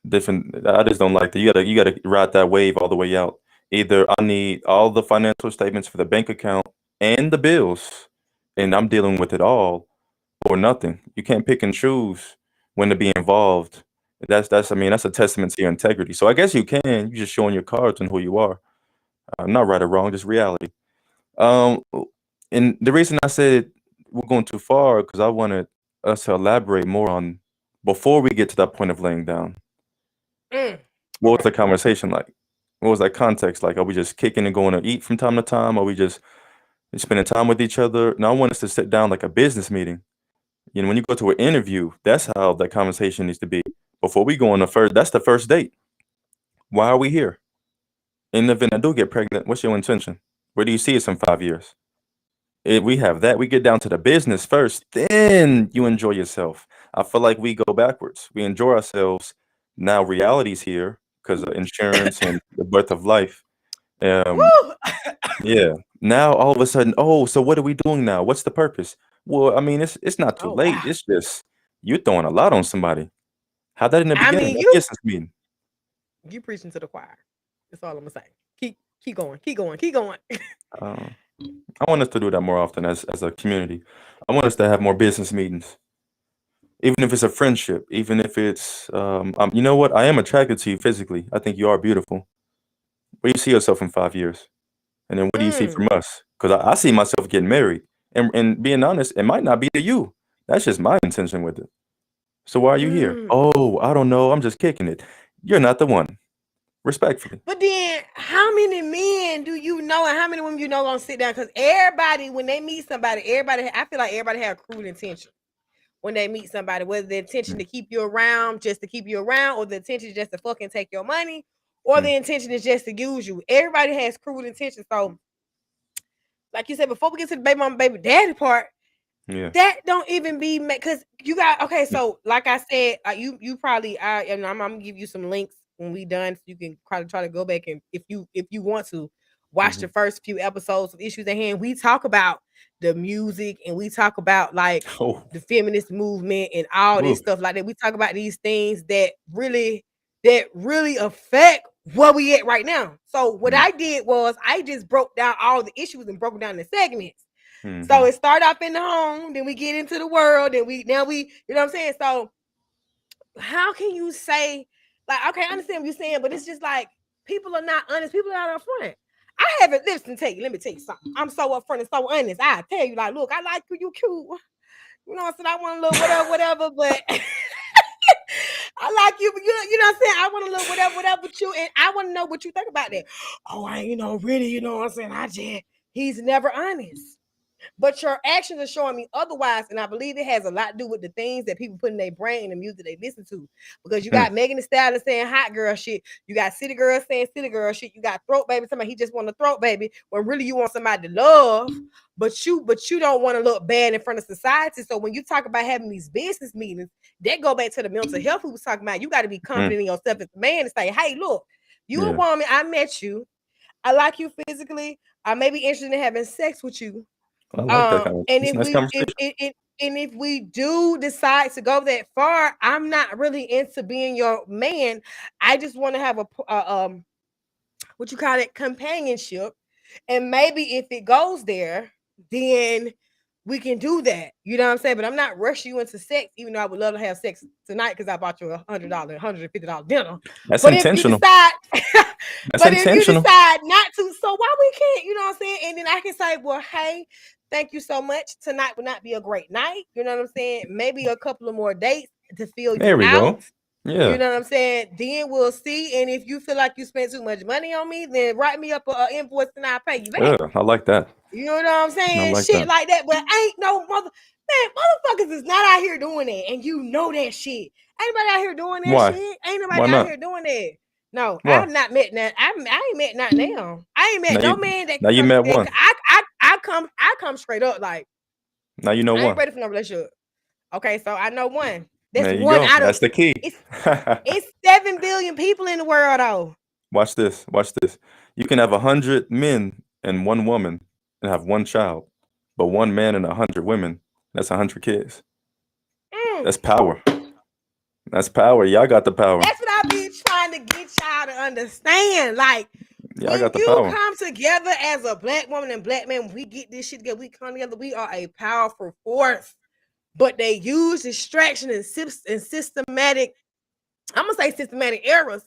Speaker 7: different? I just don't like that. You gotta ride that wave all the way out. Either I need all the financial statements for the bank account and the bills, and I'm dealing with it all, or nothing. You can't pick and choose when to be involved. That's I mean that's a testament to your integrity. So I guess you can. You're just showing your cards and who you are. Not right or wrong, just reality. Um, and the reason I said we're going too far because I wanted us to elaborate more on before we get to that point of laying down. What was the conversation like? What was that context like? Are we just kicking and going to eat from time to time? Are we just spending time with each other? Now I want us to sit down like a business meeting. When you go to an interview, that's how that conversation needs to be. Before we go on that's the first date. Why are we here? In the event I do get pregnant, what's your intention? Where do you see us in 5 years? If we have that, we get down to the business first, then you enjoy yourself. I feel like we go backwards. We enjoy ourselves. Now reality's here because of insurance and the birth of life. Yeah. Now all of a sudden, oh, so what are we doing now? What's the purpose? Well, I mean, it's not too late.
Speaker 1: Wow.
Speaker 7: It's just you're throwing a lot on somebody. How that in the
Speaker 1: I
Speaker 7: beginning?
Speaker 1: mean,
Speaker 7: That business meeting.
Speaker 1: you preaching to the choir. That's all I'm gonna say. Keep going.
Speaker 7: I want us to do that more often as a community. I want us to have more business meetings, even if it's a friendship, even if it's you know what? I am attracted to you physically. I think you are beautiful. Where do you see yourself in 5 years? And then what do you see from us? Because I see myself getting married. And being honest, it might not be to you. That's just my intention with it. So why are you here? Oh, I don't know. I'm just kicking it. You're not the one. Respectfully.
Speaker 1: But then, how many men do you know, and how many women you know gonna sit down? Because everybody, when they meet somebody, I feel like everybody have crude intention when they meet somebody. Whether the intention to keep you around, just to keep you around, or the intention is just to fucking take your money, or the intention is just to use you. Everybody has crude intention. So, like you said, before we get to the baby mama, baby daddy part, that don't even be because you got okay. So, like I said, you probably I'm gonna give you some links when we done, so you can try to go back and if you want to watch the first few episodes of Issues at Hand. We talk about the music and we talk about like the feminist movement and all this stuff like that. We talk about these things that really affect where we at right now. So what I did was I just broke down all the issues and broke them down in segments. So it started off in the home, then we get into the world, then we you know what I'm saying? So how can you say, like, okay, I understand what you're saying, but it's just like people are not honest, people are not upfront. I haven't let me tell you something. I'm so upfront and so honest. I tell you, like, look, I like you cute. You know what I'm saying? I want a little whatever, but I like you, but you know what I'm saying? I want a little whatever with you, and I want to know what you think about that. Oh, I really, you know what I'm saying? He's never honest. But your actions are showing me otherwise, and I believe it has a lot to do with the things that people put in their brain and the music they listen to. Because you got Megan Thee Stallion saying hot girl shit, you got City Girl saying city girl shit, you got Throat Baby somebody he just want to throat baby when really you want somebody to love, but you don't want to look bad in front of society. So when you talk about having these business meetings, that go back to the mental health we was talking about. You got to be confident in yourself as a man and say, hey, look, you a woman, I met you, I like you physically, I may be interested in having sex with you.
Speaker 7: I like that kind of
Speaker 1: And
Speaker 7: nice conversation.
Speaker 1: if we do decide to go that far, I'm not really into being your man. I just want to have a what you call it, companionship. And maybe if it goes there, then we can do that. You know what I'm saying? But I'm not rushing you into sex, even though I would love to have sex tonight because I bought you $100, $150 dinner.
Speaker 7: That's
Speaker 1: But if you
Speaker 7: intentional.
Speaker 1: decide,
Speaker 7: That's
Speaker 1: but if you
Speaker 7: intentional.
Speaker 1: decide not to, so why we can't? You know what I'm saying? And then I can say, well, hey, thank you so much. Tonight would not be a great night. You know what I'm saying? Maybe a couple of more dates to fill
Speaker 7: There
Speaker 1: you
Speaker 7: we
Speaker 1: out.
Speaker 7: go. Yeah.
Speaker 1: You know what I'm saying? Then we'll see. And if you feel like you spent too much money on me, then write me up an invoice and I'll pay you back.
Speaker 7: I like that.
Speaker 1: You know what I'm saying?
Speaker 7: I like
Speaker 1: Shit
Speaker 7: that.
Speaker 1: like that. But ain't no motherfuckers is not out here doing that. And you know that shit. Ain't nobody out here doing that
Speaker 7: Why?
Speaker 1: shit. Ain't
Speaker 7: Why
Speaker 1: nobody out
Speaker 7: not?
Speaker 1: here doing that. No,
Speaker 7: Why?
Speaker 1: I've not met that. I ain't met not now. I ain't met
Speaker 7: Now
Speaker 1: no
Speaker 7: you,
Speaker 1: man that
Speaker 7: now
Speaker 1: can
Speaker 7: you
Speaker 1: come
Speaker 7: met
Speaker 1: and
Speaker 7: one.
Speaker 1: I come straight up like
Speaker 7: Now you know
Speaker 1: I ain't
Speaker 7: one.
Speaker 1: ready for no relationship. Okay, so I know one. That's
Speaker 7: There you
Speaker 1: one
Speaker 7: go.
Speaker 1: out of
Speaker 7: That's the key.
Speaker 1: it's 7 billion people in the world though.
Speaker 7: Watch this. Watch this. You can have 100 men and one woman and have one child, but one man and 100 women, that's 100 kids. That's power. That's power. Y'all got the power.
Speaker 1: That's what I be trying to get y'all to understand. Like
Speaker 7: Y'all
Speaker 1: when
Speaker 7: got the
Speaker 1: you
Speaker 7: power.
Speaker 1: come together as a black woman and black man, we get this shit together. We come together. We are a powerful force. But they use distraction and systematic, I'm gonna say systematic errors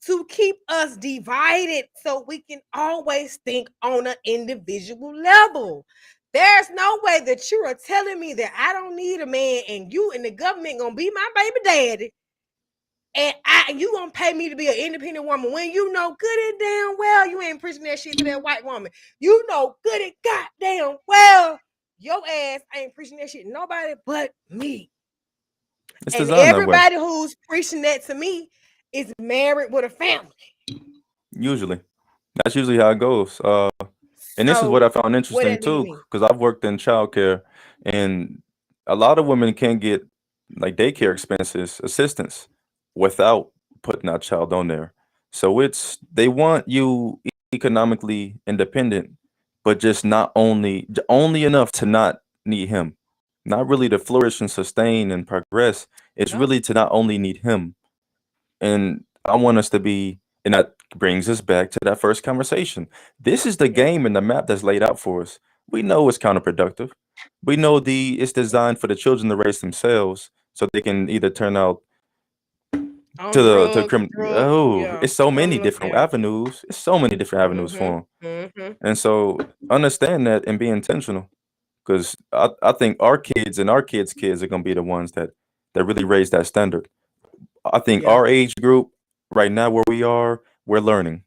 Speaker 1: to keep us divided so we can always think on an individual level. There's no way that you are telling me that I don't need a man and you and the government gonna be my baby daddy and you gonna pay me to be an independent woman when you know good and damn well you ain't preaching that shit to that white woman. You know good and goddamn well your ass ain't preaching that shit to nobody but me.
Speaker 7: It's
Speaker 1: And
Speaker 7: designed that way.
Speaker 1: everybody who's preaching that to me is married with a family.
Speaker 7: Usually. That's usually how it goes. And this is what
Speaker 1: So
Speaker 7: I found
Speaker 1: what
Speaker 7: interesting
Speaker 1: that leave
Speaker 7: too,
Speaker 1: me?
Speaker 7: because I've worked in childcare, and a lot of women can't get like daycare expenses assistance without putting that child on there. So they want you economically independent, but just not only enough to not need him, not really to flourish and sustain and progress. It's
Speaker 1: Yep.
Speaker 7: really to not only need him. And I want us to be, and that brings us back to that first conversation. This is the
Speaker 1: Yep.
Speaker 7: game and the map that's laid out for us. We know it's counterproductive. We know it's designed for the children to raise themselves so they can either turn out
Speaker 1: On
Speaker 7: to the to
Speaker 1: drugs,
Speaker 7: criminal.
Speaker 1: drug,
Speaker 7: Oh,
Speaker 1: yeah,
Speaker 7: it's so many
Speaker 1: criminal,
Speaker 7: different
Speaker 1: yeah.
Speaker 7: avenues. It's so many different avenues for them. And so understand that and be intentional, because I think our kids and our kids are gonna be the ones that really raise that standard. I think
Speaker 1: Yeah.
Speaker 7: our age group right now where we are, we're learning.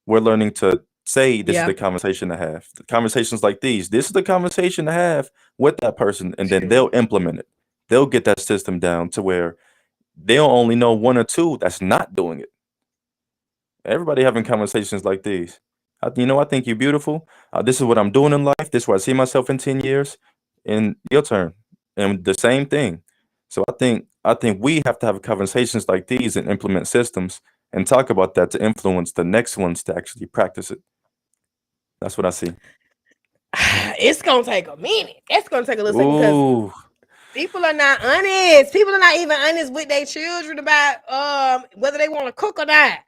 Speaker 7: We're learning to say this is
Speaker 1: Yeah.
Speaker 7: the conversation to have. The conversations like these, this is the conversation to have with that person, and then they'll implement it. They'll get that system down to where they'll only know one or two that's not doing it. Everybody having conversations like these. I think you're beautiful. This is what I'm doing in life. This is where I see myself in 10 years. And your turn. And the same thing. So I think we have to have conversations like these and implement systems and talk about that to influence the next ones to actually practice it. That's what I see.
Speaker 1: It's gonna take a minute. It's gonna take a little second because
Speaker 7: Ooh.
Speaker 1: people are not honest. People are not even honest with their children about whether they want to cook or not.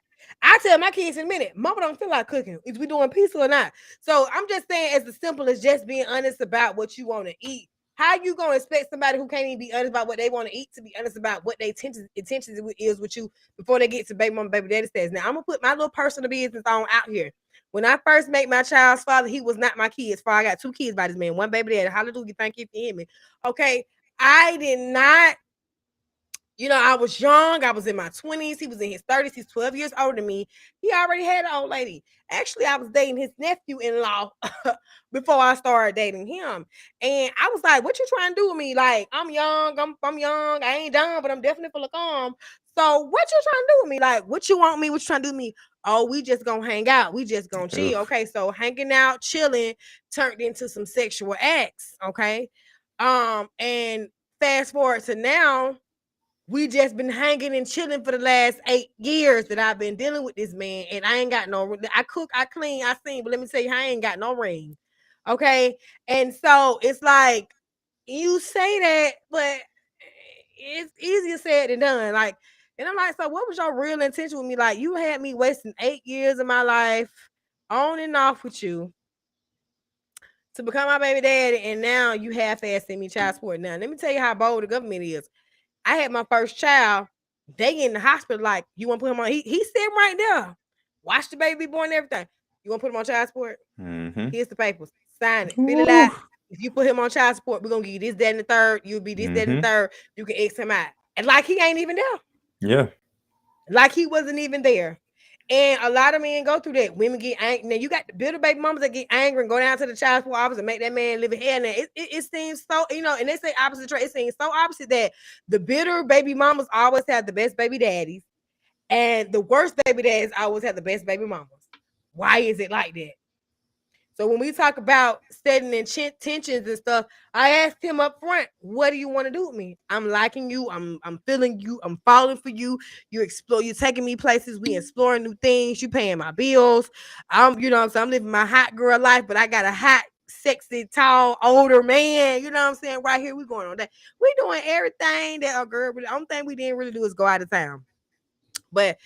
Speaker 1: I tell my kids in a minute, Mama don't feel like cooking. Is we doing pizza or not? So I'm just saying, as simple as just being honest about what you want to eat. How you gonna expect somebody who can't even be honest about what they want to eat to be honest about what their intentions is with you before they get to baby mama, baby daddy status? Now I'm gonna put my little personal business on out here. When I first met my child's father, he was not my kid's father. I got 2 kids by this man, 1 baby daddy. Hallelujah, thank you for hearing me. Okay, I did not You know, I was young. I was in my 20s. He was in his 30s. He's 12 years older than me. He already had an old lady. Actually, I was dating his nephew-in-law before I started dating him. And I was like, what you trying to do with me? Like, I'm young. I'm young. I ain't done, but I'm definitely full of calm. So what you trying to do with me? Like, what you want me? What you trying to do with me? Oh, we just gonna hang out. We just gonna chill.
Speaker 7: Oof.
Speaker 1: Okay. So hanging out, chilling turned into some sexual acts. Okay. And fast forward to now, we just been hanging and chilling for the last 8 years that I've been dealing with this man, and I ain't got no. I cook, I clean, I sing, but let me tell you, I ain't got no ring. Okay, and so it's like you say that, but it's easier said than done. Like, and I'm like, so what was your real intention with me? Like, you had me wasting 8 years of my life on and off with you to become my baby daddy, and now you half-ass send me child support. Now, let me tell you how bold the government is. I had my first child. They in the hospital, like, you want to put him on? He's sitting right there. Watch the baby born and everything. You want to put him on child support?
Speaker 7: Mm-hmm.
Speaker 1: Here's the papers. Sign it. Fill it
Speaker 7: Woo.
Speaker 1: out. If you put him on child support, we're gonna give you this, that, and the third. You'll be this, that, and the
Speaker 7: Mm-hmm.
Speaker 1: third. You can X him out. And like he ain't even there.
Speaker 7: Yeah.
Speaker 1: Like he wasn't even there. And a lot of men go through that. Women get angry. Now you got the bitter baby mamas that get angry and go down to the child support office and make that man live in hell. Now it seems so, you know, and they say opposite trait. It seems so opposite that the bitter baby mamas always have the best baby daddies, and the worst baby daddies always have the best baby mamas. Why is it like that? So when we talk about setting intentions and stuff, I asked him up front, "What do you want to do with me? I'm liking you. I'm feeling you. I'm falling for you. You explore. You're taking me places. We exploring new things. You paying my bills. You know what I'm saying. I'm living my hot girl life, but I got a hot, sexy, tall, older man. You know what I'm saying. Right here, we going on that. We doing everything that a girl. The only thing we didn't really do is go out of town. But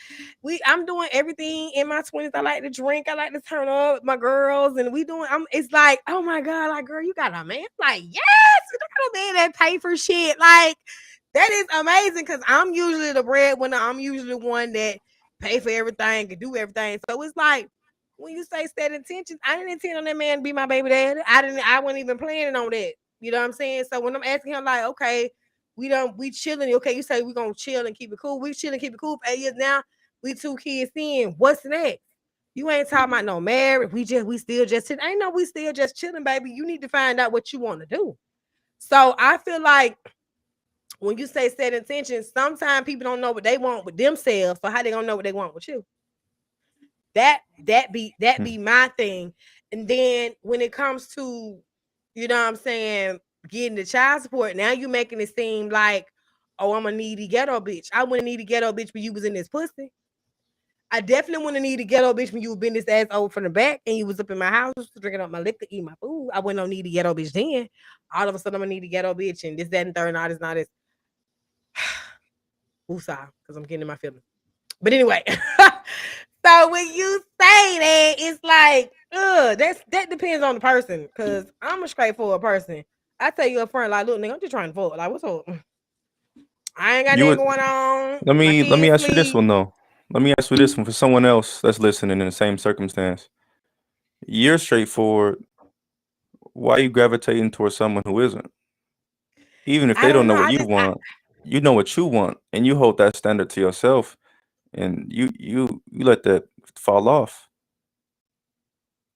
Speaker 1: I'm doing everything in my 20s. I like to drink. I like to turn up with my girls. And it's like, oh my God, like, girl, you got a man. I'm like, yes, you got a man that pay for shit. Like, that is amazing because I'm usually the breadwinner. I'm usually the one that pay for everything, can do everything. So it's like, when you say set intentions, I didn't intend on that man to be my baby daddy. I wasn't even planning on that. You know what I'm saying? So when I'm asking him, like, okay, we chilling. Okay, you say we gonna chill and keep it cool. We chill and keep it cool for 8 years now. We 2 kids in. What's next? You ain't talking about no marriage. We still just chilling. Ain't no we still just chilling, baby. You need to find out what you want to do. So I feel like when you say set intentions, sometimes people don't know what they want with themselves. So how they gonna know what they want with you? That be my thing. And then when it comes to, you know what I'm saying, getting the child support, now you making it seem like, oh, I'm a needy ghetto bitch. I wouldn't need a ghetto bitch when you was in this pussy. I definitely wouldn't need a ghetto bitch when you been this ass over from the back and you was up in my house drinking up my liquor, eating my food. I wouldn't need a ghetto bitch then. All of a sudden I'm gonna need a ghetto bitch and this, that, and third, and all this, not this. Woosah, because I'm getting in my feelings. But anyway, so when you say that, it's like, that depends on the person. Cause I'm a straightforward person. I tell you up front, like, look, nigga, I'm just trying to fuck. Like, what's up? I ain't got
Speaker 7: You
Speaker 1: nothing
Speaker 7: would
Speaker 1: going on.
Speaker 7: let
Speaker 1: My
Speaker 7: me
Speaker 1: kids
Speaker 7: ask you this
Speaker 1: sleep.
Speaker 7: one though. Let me ask you this one for someone else that's listening in the same circumstance. You're straightforward. Why are you gravitating towards someone who isn't? Even if
Speaker 1: I
Speaker 7: they don't
Speaker 1: don't
Speaker 7: know
Speaker 1: know.
Speaker 7: what you want, you know what you want, and you hold that standard to yourself, and you let that fall off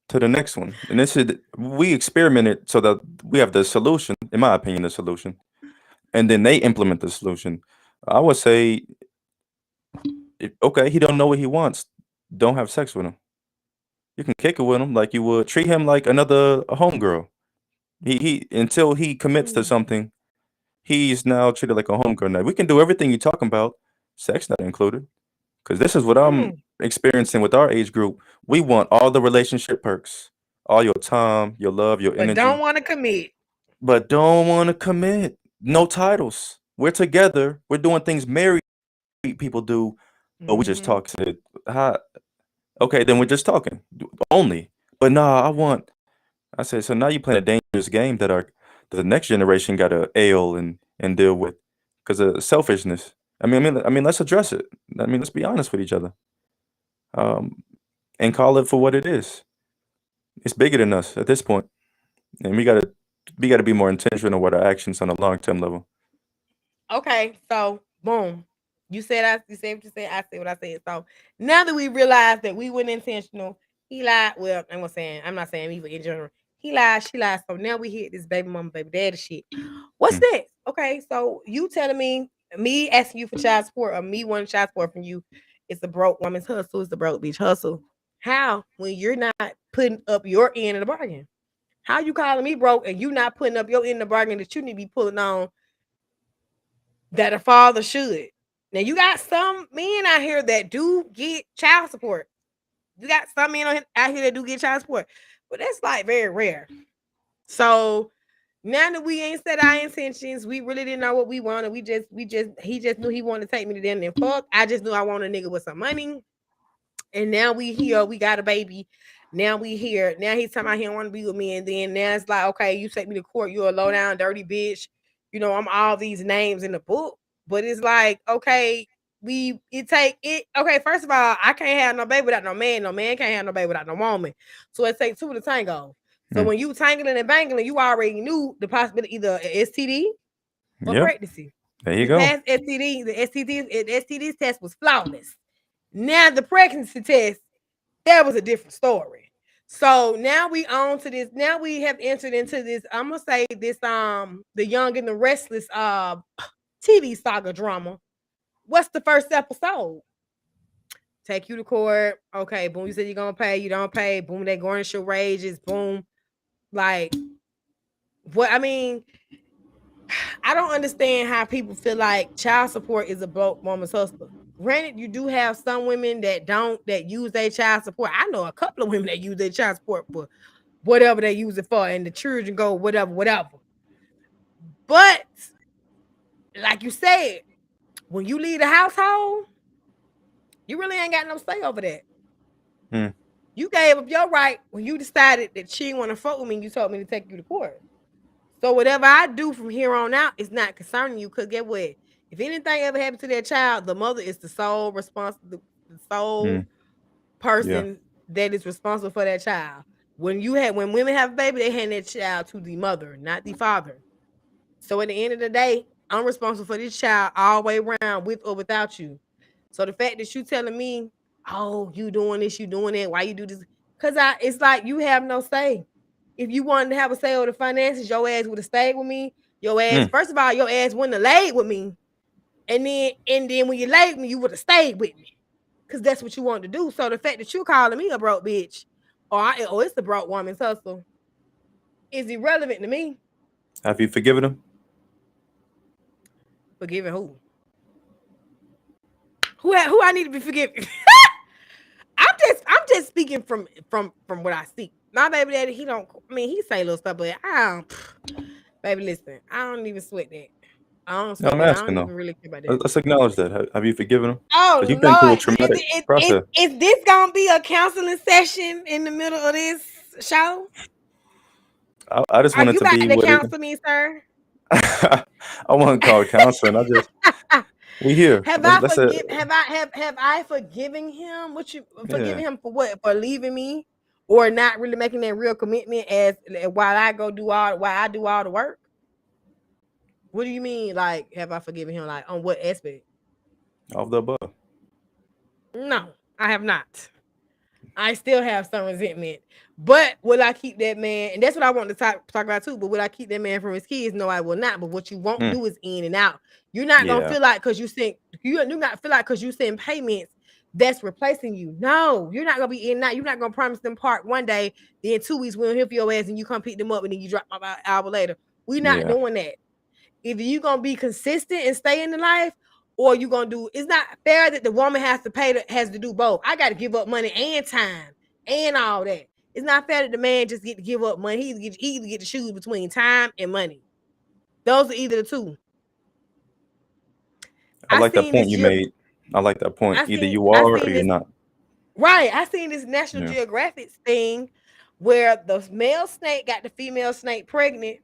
Speaker 7: to the next one. And this is we experimented so that we have the solution, in my opinion, the solution, and then they implement the solution. I would say, okay, he don't know what he wants. Don't have sex with him. You can kick it with him like you would. Treat him like another homegirl. He until he commits to something, he's now treated like a homegirl. Now we can do everything you're talking about, sex not included. Because this is what I'm experiencing with our age group. We want all the relationship perks, all your time, your love, your
Speaker 1: but don't
Speaker 7: energy,
Speaker 1: want to commit.
Speaker 7: but don't want to commit. No titles. We're together. We're doing things married people do, but we just talk to how. Okay, then we're just talking only. But nah, I said, so now you're playing a dangerous game that the next generation got to ail and deal with because of selfishness. I mean, let's address it. I mean, let's be honest with each other, and call it for what it is. It's bigger than us at this point, and we gotta be more intentional with our actions on a long term level.
Speaker 1: Okay, so Boom. You said what you said, I said what I said. So now that we realized that we weren't intentional, he lied. Well, I'm not saying evil in general. He lied, she lied. So now we hit this baby mama, baby daddy shit. What's next? Okay, so you telling me asking you for child support or me wanting child support from you, it's a broke woman's hustle, it's a broke bitch hustle. How when you're not putting up your end of the bargain? How you calling me broke and you not putting up your end of the bargain that you need to be pulling on that a father should? Now you got some men out here that do get child support. You got some men out here that do get child support, but that's like very rare. So now that we ain't set our intentions, we really didn't know what we wanted. He just knew he wanted to take me to them and fuck. I just knew I wanted a nigga with some money. And now we here, we got a baby. Now we here. Now he's talking about he don't want to be with me. And then now it's like, okay, you take me to court, you're a low down, dirty bitch. You know, I'm all these names in the book. But it's like, okay, okay, first of all, I can't have no baby without no man. No man can't have no baby without no woman. So it takes two to tango. So when you tangling and bangling, you already knew the possibility either STD or pregnancy.
Speaker 7: There you go.
Speaker 1: Passed STD. The STD test was flawless. Now the pregnancy test, that was a different story. So now we on to this. Now we have entered into this. I'm gonna say this. The Young and the Restless TV saga drama. What's the first episode? Take you to court. Okay, boom. You said you're gonna pay. You don't pay. Boom. They garnish your wages. Boom. Like, what? I mean, I don't understand how people feel like child support is a broke woman's hustle. Granted, you do have some women that use their child support. I know a couple of women that use their child support for whatever they use it for, and the children go whatever. But like you said, when you leave the household, you really ain't got no say over that. You gave up your right when you decided that she didn't want to fuck with me and you told me to take you to court. So whatever I do from here on out is not concerning you, because get what? If anything ever happens to that child, the mother is the sole responsible, the sole person that is responsible for that child. When women have a baby, they hand that child to the mother, not the father. So at the end of the day, I'm responsible for this child all the way around, with or without you. So the fact that you telling me, oh, you doing this, you doing that, why you do this? Because it's like you have no say. If you wanted to have a say over the finances, your ass would have stayed with me. Your ass, first of all, your ass wouldn't have laid with me. And then when you laid with me, you would have stayed with me. Because that's what you wanted to do. So the fact that you calling me a broke bitch, or it's the broke woman's hustle, is irrelevant to me.
Speaker 7: Have you forgiven him?
Speaker 1: Forgiving who? Who I need to be forgiving? I'm just speaking from what I see. My baby daddy, he say little stuff, but baby, listen, I don't even sweat that. I don't even really care about that.
Speaker 7: Let's acknowledge that. Have you forgiven him?
Speaker 1: Oh,
Speaker 7: you've been through a traumatic process.
Speaker 1: Is this gonna be a counseling session in the middle of this show?
Speaker 7: I just wanted to be.
Speaker 1: Are you about to counsel me, sir?
Speaker 7: I wasn't called counseling. We here.
Speaker 1: Have I forgiven him? Forgiving him for what? For leaving me, or not really making that real commitment while I do all the work? What do you mean? Like, have I forgiven him? Like, on what aspect?
Speaker 7: Of the above.
Speaker 1: No, I have not. I still have some resentment. But will I keep that man? And that's what I want to talk about too. But will I keep that man from his kids? No, I will not. But what you won't do is in and out. You're not gonna feel like because you not feel like because you send payments that's replacing you. No, you're not gonna be in and out. You're not gonna promise them park one day, then 2 weeks we'll hit for your ass and you come pick them up and then you drop about an hour later. We're not doing that. Either you gonna be consistent and stay in the life, or you gonna do. It's not fair that the woman has to do both. I got to give up money and time and all that. It's not fair that the man just get to give up money. He either get to choose between time and money. Those are either the two.
Speaker 7: I like that point you made. I like that point. Either you are or you're not.
Speaker 1: Right. I seen this National Geographic thing where the male snake got the female snake pregnant.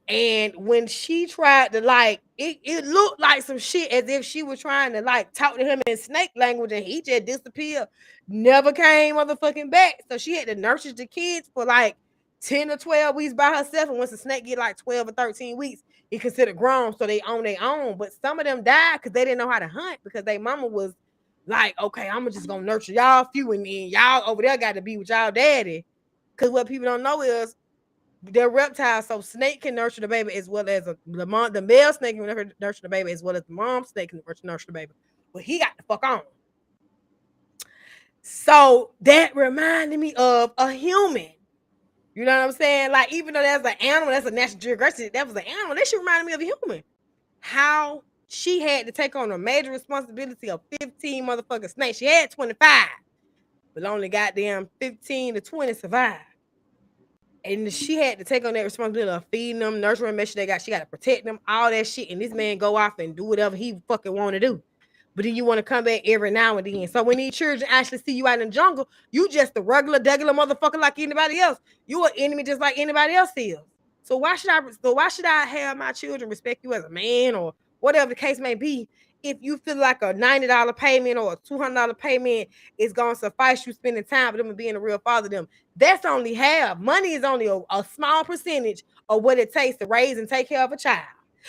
Speaker 1: And when she tried to it looked like some shit as if she was trying to talk to him in snake language, and he just disappeared, never came motherfucking back. So she had to nurture the kids for 10 or 12 weeks by herself, and once a snake get like 12 or 13 weeks, it's considered grown, so they own their own. But some of them died because they didn't know how to hunt, because their mama was like, okay, I'm just gonna nurture y'all few, and then y'all over there got to be with y'all daddy. Because what people don't know is they're reptiles, so snake can nurture the baby as well as the male snake can nurture the baby as well as the mom snake can nurture the baby. But he got the fuck on. So that reminded me of a human. You know what I'm saying? Like, even though that's an animal, that's a National Geographic, that was an animal, that shit reminded me of a human. How she had to take on a major responsibility of 15 motherfucking snakes. She had 25, but only goddamn 15 to 20 survived. And she had to take on that responsibility of feeding them, nurturing, make sure she got to protect them, all that shit. And this man go off and do whatever he fucking want to do. But then you want to come back every now and then. So when these children actually see you out in the jungle, you just a regular motherfucker like anybody else. You an enemy just like anybody else is. So why should I have my children respect you as a man, or whatever the case may be, if you feel like a $90 payment or a $200 payment is gonna suffice you spending time with them and being a real father to them? That's only half. Money is only a small percentage of what it takes to raise and take care of a child.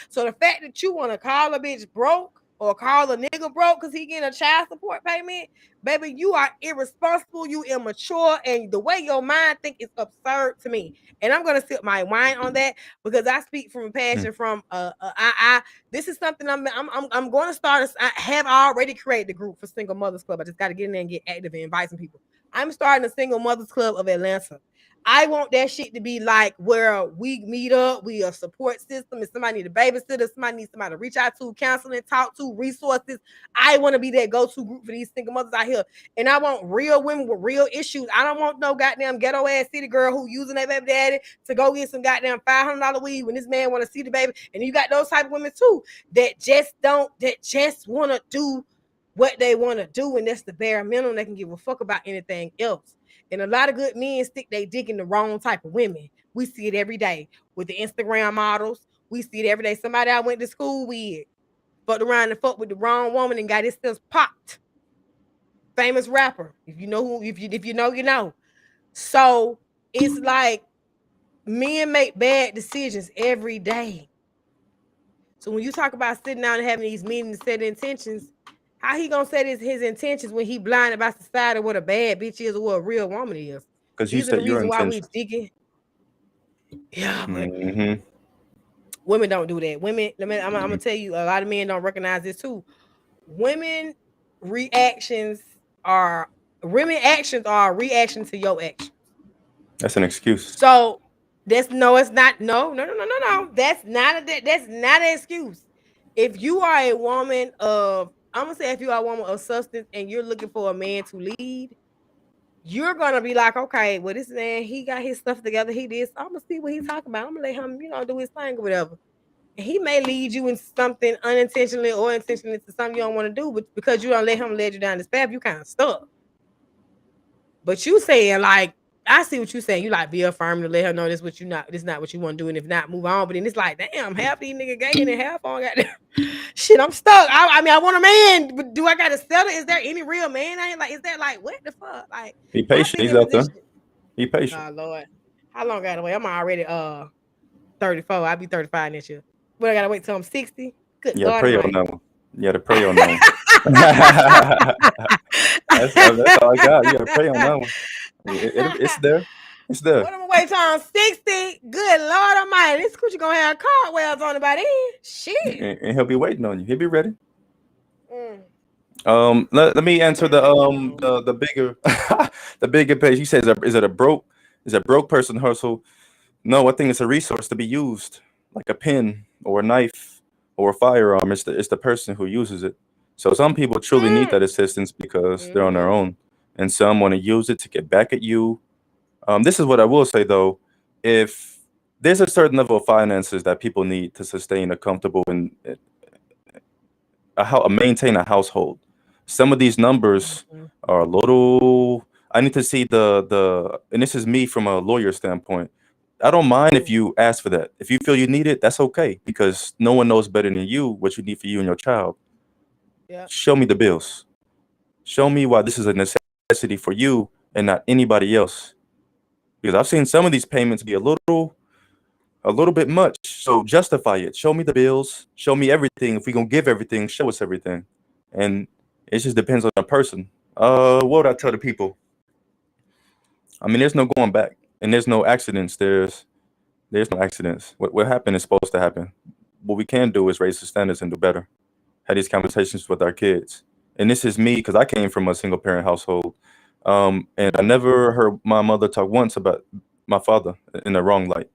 Speaker 1: So the fact that you want to call a bitch broke or call a nigga broke because he getting a child support payment, baby, you are irresponsible, you immature, and the way your mind think is absurd to me. And I'm gonna sip my wine on that, because I speak from passion. From this is something I'm going to start. I have already created the group for Single Mothers Club. I just got to get in there and get active and invite some people. I'm starting a Single Mothers Club of Atlanta. I want that shit to be like where we meet up, we a support system. If somebody need a babysitter, somebody needs somebody to reach out to, counseling, talk to, resources. I want to be that go-to group for these single mothers out here. And I want real women with real issues. I don't want no goddamn ghetto ass city girl who using their baby daddy to go get some goddamn $500 weed when this man want to see the baby. And you got those type of women too that just want to do what they want to do, and that's the bare minimum. They can give a fuck about anything else. And a lot of good men stick their dick in the wrong type of women. We see it every day with the Instagram models. We see it every day. Somebody I went to school with fucked around and fucked with the wrong woman and got his stuff popped. Famous rapper. If you know who, if you know, you know. So it's like men make bad decisions every day. So when you talk about sitting down and having these meetings and setting intentions, how he gonna set his intentions when he blind about society what a bad bitch is or what a real woman is?
Speaker 7: Because you said your intentions.
Speaker 1: Yeah, but women don't do that. Women, I'm gonna tell you, a lot of men don't recognize this too. Women actions are a reaction to your action.
Speaker 7: That's an excuse.
Speaker 1: So it's not. No. That's not an excuse. If you are a woman of, I'm gonna say, if you are a woman of substance and you're looking for a man to lead, you're gonna be like, okay, well, this man, he got his stuff together. He did. So I'm gonna see what he's talking about. I'm gonna let him, do his thing or whatever. And he may lead you in something unintentionally or intentionally to something you don't want to do, but because you don't let him lead you down this path, you kind of stuck. But you saying, like, I see what you're saying. You like be affirming to let her know this not what you want to do, and if not, move on. But then it's like, damn, half these niggas gay and half on goddamn shit. I'm stuck. I mean, I want a man, but do I gotta settle? Is there any real man? I ain't like, is that like what the fuck? Like,
Speaker 7: be patient. He's out there. Be patient.
Speaker 1: Oh Lord, how long I gotta wait? I'm already 34. I'll be 35 next year. But I gotta wait till I'm 60. Good
Speaker 7: Yeah,
Speaker 1: God,
Speaker 7: pray on that one. You gotta pray on that one. that's all I got. You gotta pray on that one. It's there. It's there.
Speaker 1: What am I wait till I'm 60? Good Lord Almighty, this coochie gonna have cartwheels on it by then. Shit.
Speaker 7: And he'll be waiting on you. He'll be ready. Let me answer the bigger the bigger page. He says, is it a broke person hustle? No, I think it's a resource to be used, like a pen or a knife or a firearm. It's the person who uses it. So some people truly need that assistance because they're on their own, and some want to use it to get back at you. This is what I will say though: if there's a certain level of finances that people need to sustain a comfortable and maintain a household, some of these numbers are a little. I need to see the and this is me from a lawyer standpoint. I don't mind if you ask for that. If you feel you need it, that's okay, because no one knows better than you what you need for you and your child. Yeah. Show me the bills. Show me why this is a necessity for you and not anybody else. because I've seen some of these payments be a little bit much. So justify it. Show me the bills. Show me everything. If we're gonna give everything, show us everything. And it just depends on the person. What would I tell the people? I mean, there's no going back, and there's no accidents. There's no accidents. What happened is supposed to happen. What we can do is raise the standards and do better. Have these conversations with our kids. And this is me because I came from a single parent household, and I never heard my mother talk once about my father in the wrong light.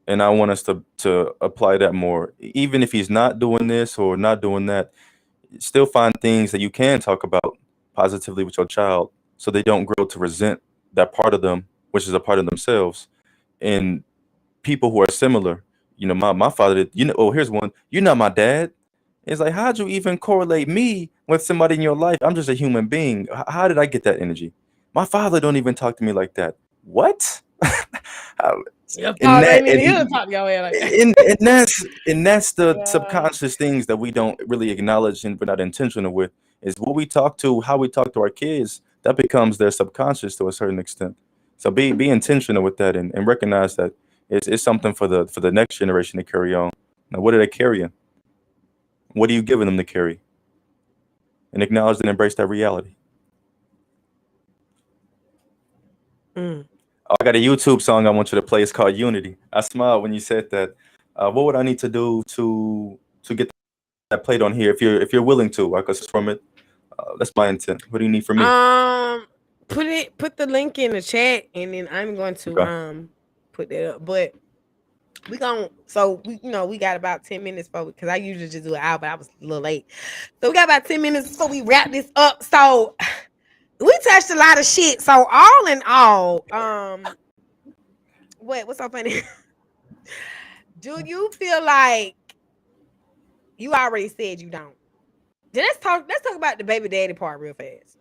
Speaker 7: And I want us to apply that more. Even if he's not doing this or not doing that, still find things that you can talk about positively with your child so they don't grow to resent that part of them, which is a part of themselves. And people who are similar, my father, oh, here's one, you're not my dad. It's like, how'd you even correlate me with somebody in your life? I'm just a human being. How did I get that energy? My father don't even talk to me like that. What? How-
Speaker 1: Your
Speaker 7: and
Speaker 1: father
Speaker 7: that
Speaker 1: ain't even here to
Speaker 7: and,
Speaker 1: talk to your ass like that.
Speaker 7: and that's the
Speaker 1: Yeah.
Speaker 7: subconscious things that we don't really acknowledge and we're not intentional with. Is what we talk to, how we talk to our kids, that becomes their subconscious to a certain extent. So be intentional with that and recognize that it's something for the next generation to carry on. Now, what are they carrying? What are you giving them to carry? And acknowledge and embrace that reality.
Speaker 1: Mm.
Speaker 7: I got a YouTube song I want you to play. It's called Unity. I smiled when you said that. What would I need to do to get that played on here? If you're willing to, I could from it. That's my intent. What do you need from me?
Speaker 1: Put the link in the chat, and then I'm going to
Speaker 7: Okay.
Speaker 1: put that up. But we got about 10 minutes for, because I usually just do an hour, but I was a little late. So we got about 10 minutes before we wrap this up. So we touched a lot of shit. So all in all, what's so funny? Do you feel like, you already said you don't? Then let's talk about the baby daddy part real fast.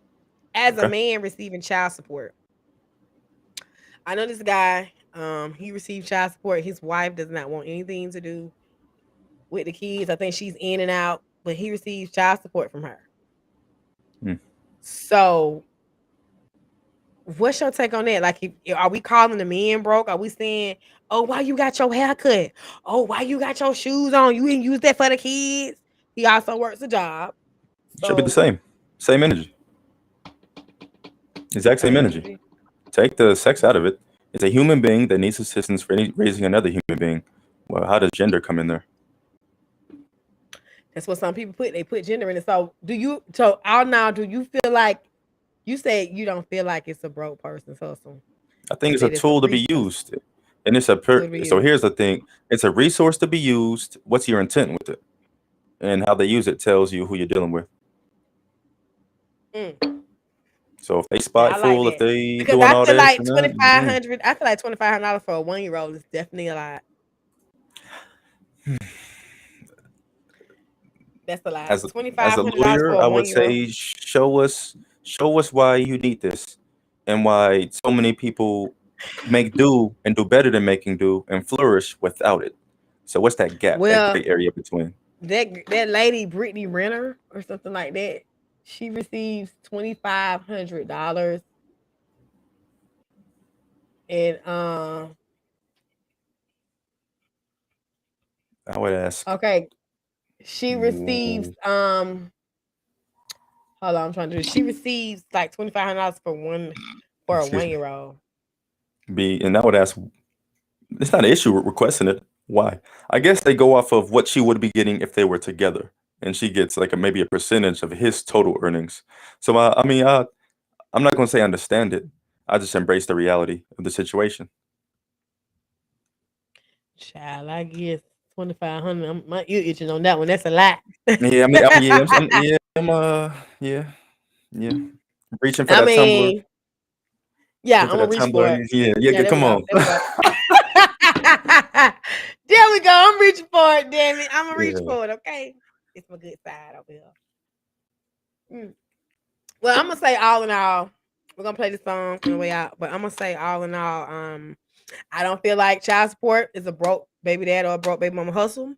Speaker 1: As a
Speaker 7: Okay.
Speaker 1: man receiving child support, I know this guy. He received child support. His wife does not want anything to do with the kids. I think she's in and out, but he receives child support from her.
Speaker 7: Hmm.
Speaker 1: So, what's your take on that? Like, are we calling the men broke? Are we saying, "Oh, why you got your hair cut? Oh, why you got your shoes on? You didn't use that for the kids." He also works a job,
Speaker 7: Should be the
Speaker 1: so
Speaker 7: same energy, exact same
Speaker 1: same
Speaker 7: energy.
Speaker 1: energy.
Speaker 7: Take the sex out of it. It's a human being that needs assistance for raising another human being. Well, how does gender come in there?
Speaker 1: That's what some people put. They put gender in it. So do you? So all now, do you feel like, you said you don't feel like it's a broke person's hustle?
Speaker 7: I think
Speaker 1: You
Speaker 7: it's a
Speaker 1: said it's a
Speaker 7: tool to be
Speaker 1: resource.
Speaker 7: used, and it's
Speaker 1: So do
Speaker 7: so
Speaker 1: you?
Speaker 7: here's the thing: it's a resource to be used. What's your intent with it, and how they use it tells you who you're dealing with.
Speaker 1: Mm.
Speaker 7: So if they
Speaker 1: Yeah, I like
Speaker 7: spiteful, if
Speaker 1: that,
Speaker 7: they
Speaker 1: because
Speaker 7: doing
Speaker 1: I
Speaker 7: all
Speaker 1: feel
Speaker 7: this
Speaker 1: like
Speaker 7: and that,
Speaker 1: 2,500. I feel like $2,500 for a 1-year-old is definitely a lot. That's a lot. twenty
Speaker 7: as
Speaker 1: five
Speaker 7: a
Speaker 1: hundred dollars
Speaker 7: lawyer,
Speaker 1: for a
Speaker 7: I would
Speaker 1: 1-year-old.
Speaker 7: say show us why you need this, and why so many people make do and do better than making do and flourish without it. So what's that gap, that
Speaker 1: Well,
Speaker 7: gray area between?
Speaker 1: that lady Brittany Renner or something like that, she receives $2,500, and
Speaker 7: I would ask.
Speaker 1: okay, she receives hold on, I'm trying to do. She receives like $2,500 for a
Speaker 7: Excuse me.
Speaker 1: 1-year-old.
Speaker 7: And I would ask. It's not an issue with requesting it. Why? I guess they go off of what she would be getting if they were together, and she gets like maybe a percentage of his total earnings. So I mean, I'm not going to say I understand it. I just embrace the reality of the situation.
Speaker 1: Child, I guess 2,500. My ear itching on that one. That's a lot.
Speaker 7: Yeah, I mean, yeah, yeah. Reaching for
Speaker 1: I
Speaker 7: that tumbler,
Speaker 1: mean, yeah,
Speaker 7: reaching
Speaker 1: I'm
Speaker 7: for
Speaker 1: gonna
Speaker 7: that
Speaker 1: reach
Speaker 7: tumbler.
Speaker 1: for it.
Speaker 7: Yeah,
Speaker 1: Yeah,
Speaker 7: yeah.
Speaker 1: there we
Speaker 7: Come
Speaker 1: go.
Speaker 7: on.
Speaker 1: There we go. There we go. I'm reaching for it, damn it. I'm gonna reach
Speaker 7: Yeah.
Speaker 1: for it, okay? It's my good side over here. Mm. Well, I'm gonna say all in all, we're gonna play the song on the way out, but I'm gonna say all in all, I don't feel like child support is a broke baby dad or a broke baby mama hustle.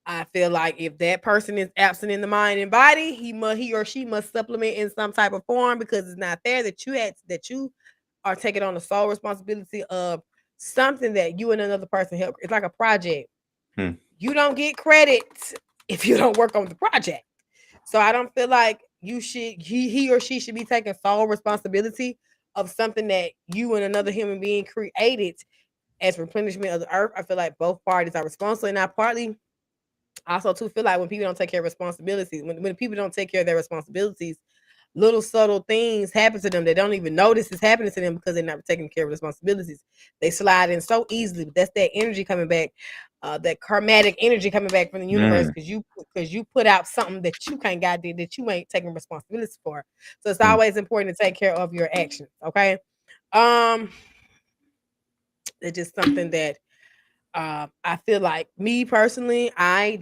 Speaker 1: I feel like if that person is absent in the mind and body, he or she must supplement in some type of form, because it's not fair that you or taking on the sole responsibility of something that you and another person help. It's like a project. You don't get credit if you don't work on the project. So I don't feel like you should he or she should be taking sole responsibility of something that you and another human being created as replenishment of the earth. I feel like both parties are responsible, and I partly also too feel like when people don't take care of responsibilities, when people don't take care of their responsibilities, little subtle things happen to them. They don't even notice it's happening to them because they're not taking care of responsibilities. They slide in so easily, but that's that energy coming back, that karmatic energy coming back from the universe because you put out something that you can't got did that you ain't taking responsibility for. So it's always important to take care of your actions. Okay, it's just something that I feel like me personally, I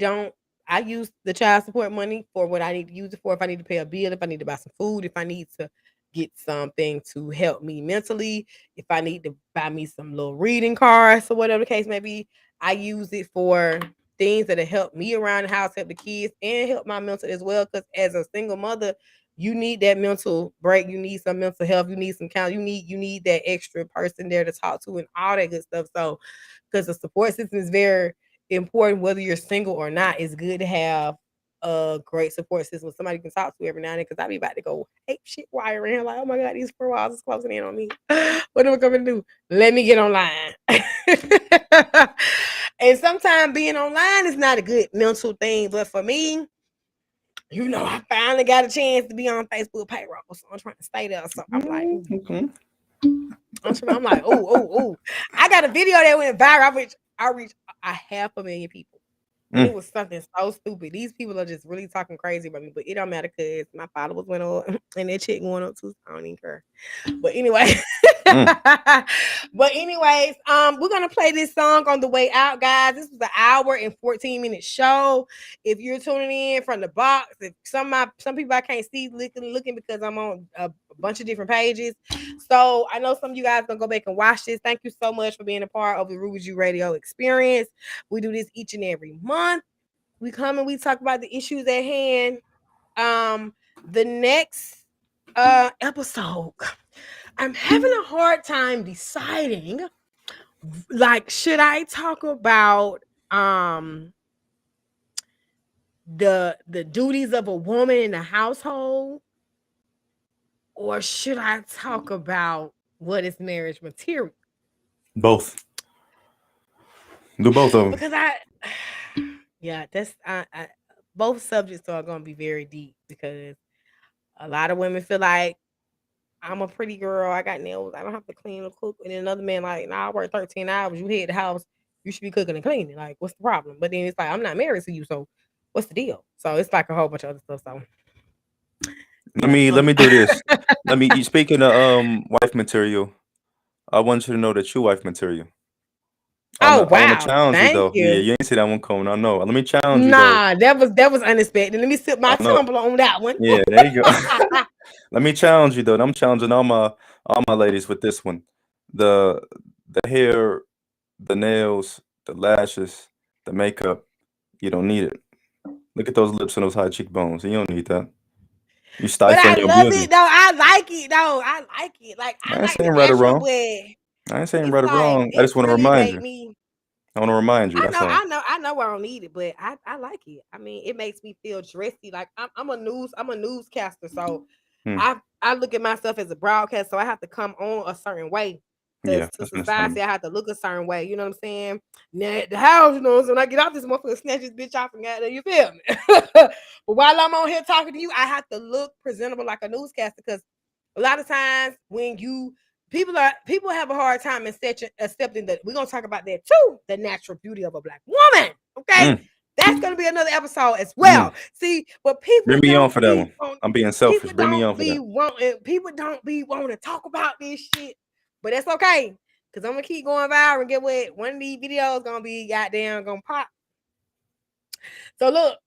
Speaker 1: use the child support money for what I need to use it for. If I need to pay a bill, if I need to buy some food, if I need to get something to help me mentally, if I need to buy me some little reading cards or whatever the case may be, I use it for things that help me around the house, help the kids, and help my mental as well. Because as a single mother, you need that mental break. You need some mental health. You need some count. You need that extra person there to talk to and all that good stuff. So because the support system is very important, whether you're single or not. It's good to have a great support system, somebody you can talk to every now and then. Because I be about to go ape shit wiring, like, oh my god, these 4 walls is closing in on me. What am I going to do? Let me get online. And sometimes being online is not a good mental thing, but for me, I finally got a chance to be on Facebook payroll, so I'm trying to stay there. So I'm like, I'm like, oh. I got a video that went viral. I reached a 500,000 people. And it was something so stupid. These people are just really talking crazy about me, but it don't matter because my followers went up and that chick went up too. So I don't even care. But anyway, we're gonna play this song on the way out, guys. This was an hour and 14-minute show. If you're tuning in from the box, if some people I can't see looking because I'm on a bunch of different pages. So I know some of you guys gonna go back and watch this. Thank you so much for being a part of the Ruby G Radio experience. We do this each and every month. We come and we talk about the issues at hand. The next episode, I'm having a hard time deciding, like, should I talk about the duties of a woman in the household, or should I talk about what is marriage material?
Speaker 7: Both. Do both of them.
Speaker 1: Because that's both subjects are going to be very deep, because a lot of women feel like I'm a pretty girl, I got nails, I don't have to clean or cook. And then another man like, nah, I work 13 hours, you head the house, you should be cooking and cleaning. Like, what's the problem? But then it's like, I'm not married to you, so what's the deal? So it's like a whole bunch of other stuff. So
Speaker 7: let me do this. Speaking of wife material, I want you to know that you wife material. I want to challenge you though.
Speaker 1: You.
Speaker 7: Yeah, you ain't see that one coming. I know. Let me challenge you though.
Speaker 1: Nah, that was unexpected. Let me sip my tumbler on that one.
Speaker 7: Yeah, there you go. Let me challenge you though. I'm challenging all my ladies with this one. The hair, the nails, the lashes, the makeup. You don't need it. Look at those lips and those high cheekbones. You don't need that. You stifling your beauty.
Speaker 1: But I love it though. I like it though. I like it. Like, I ain't saying right or wrong.
Speaker 7: I ain't saying right or wrong. I just want to remind you. I want to remind you.
Speaker 1: I know I don't need it, but I like it. I mean, it makes me feel dressy. Like I'm a newscaster, so I look at myself as a broadcaster, so I have to come on a certain way. Because to society, I have to look a certain way. You know what I'm saying? Now at the house, when I get out, this motherfucker snatch this bitch off and got there. You feel me? But while I'm on here talking to you, I have to look presentable like a newscaster, because a lot of times when people have a hard time accepting that. We're gonna talk about that too. The natural beauty of a black woman. Okay, that's gonna be another episode as well. See, but people
Speaker 7: bring me on for that one. I'm being selfish. Bring me on for that.
Speaker 1: People don't be wanting to talk about this shit, but that's okay, because I'm gonna keep going viral and get what one of these videos gonna be goddamn gonna pop. So look.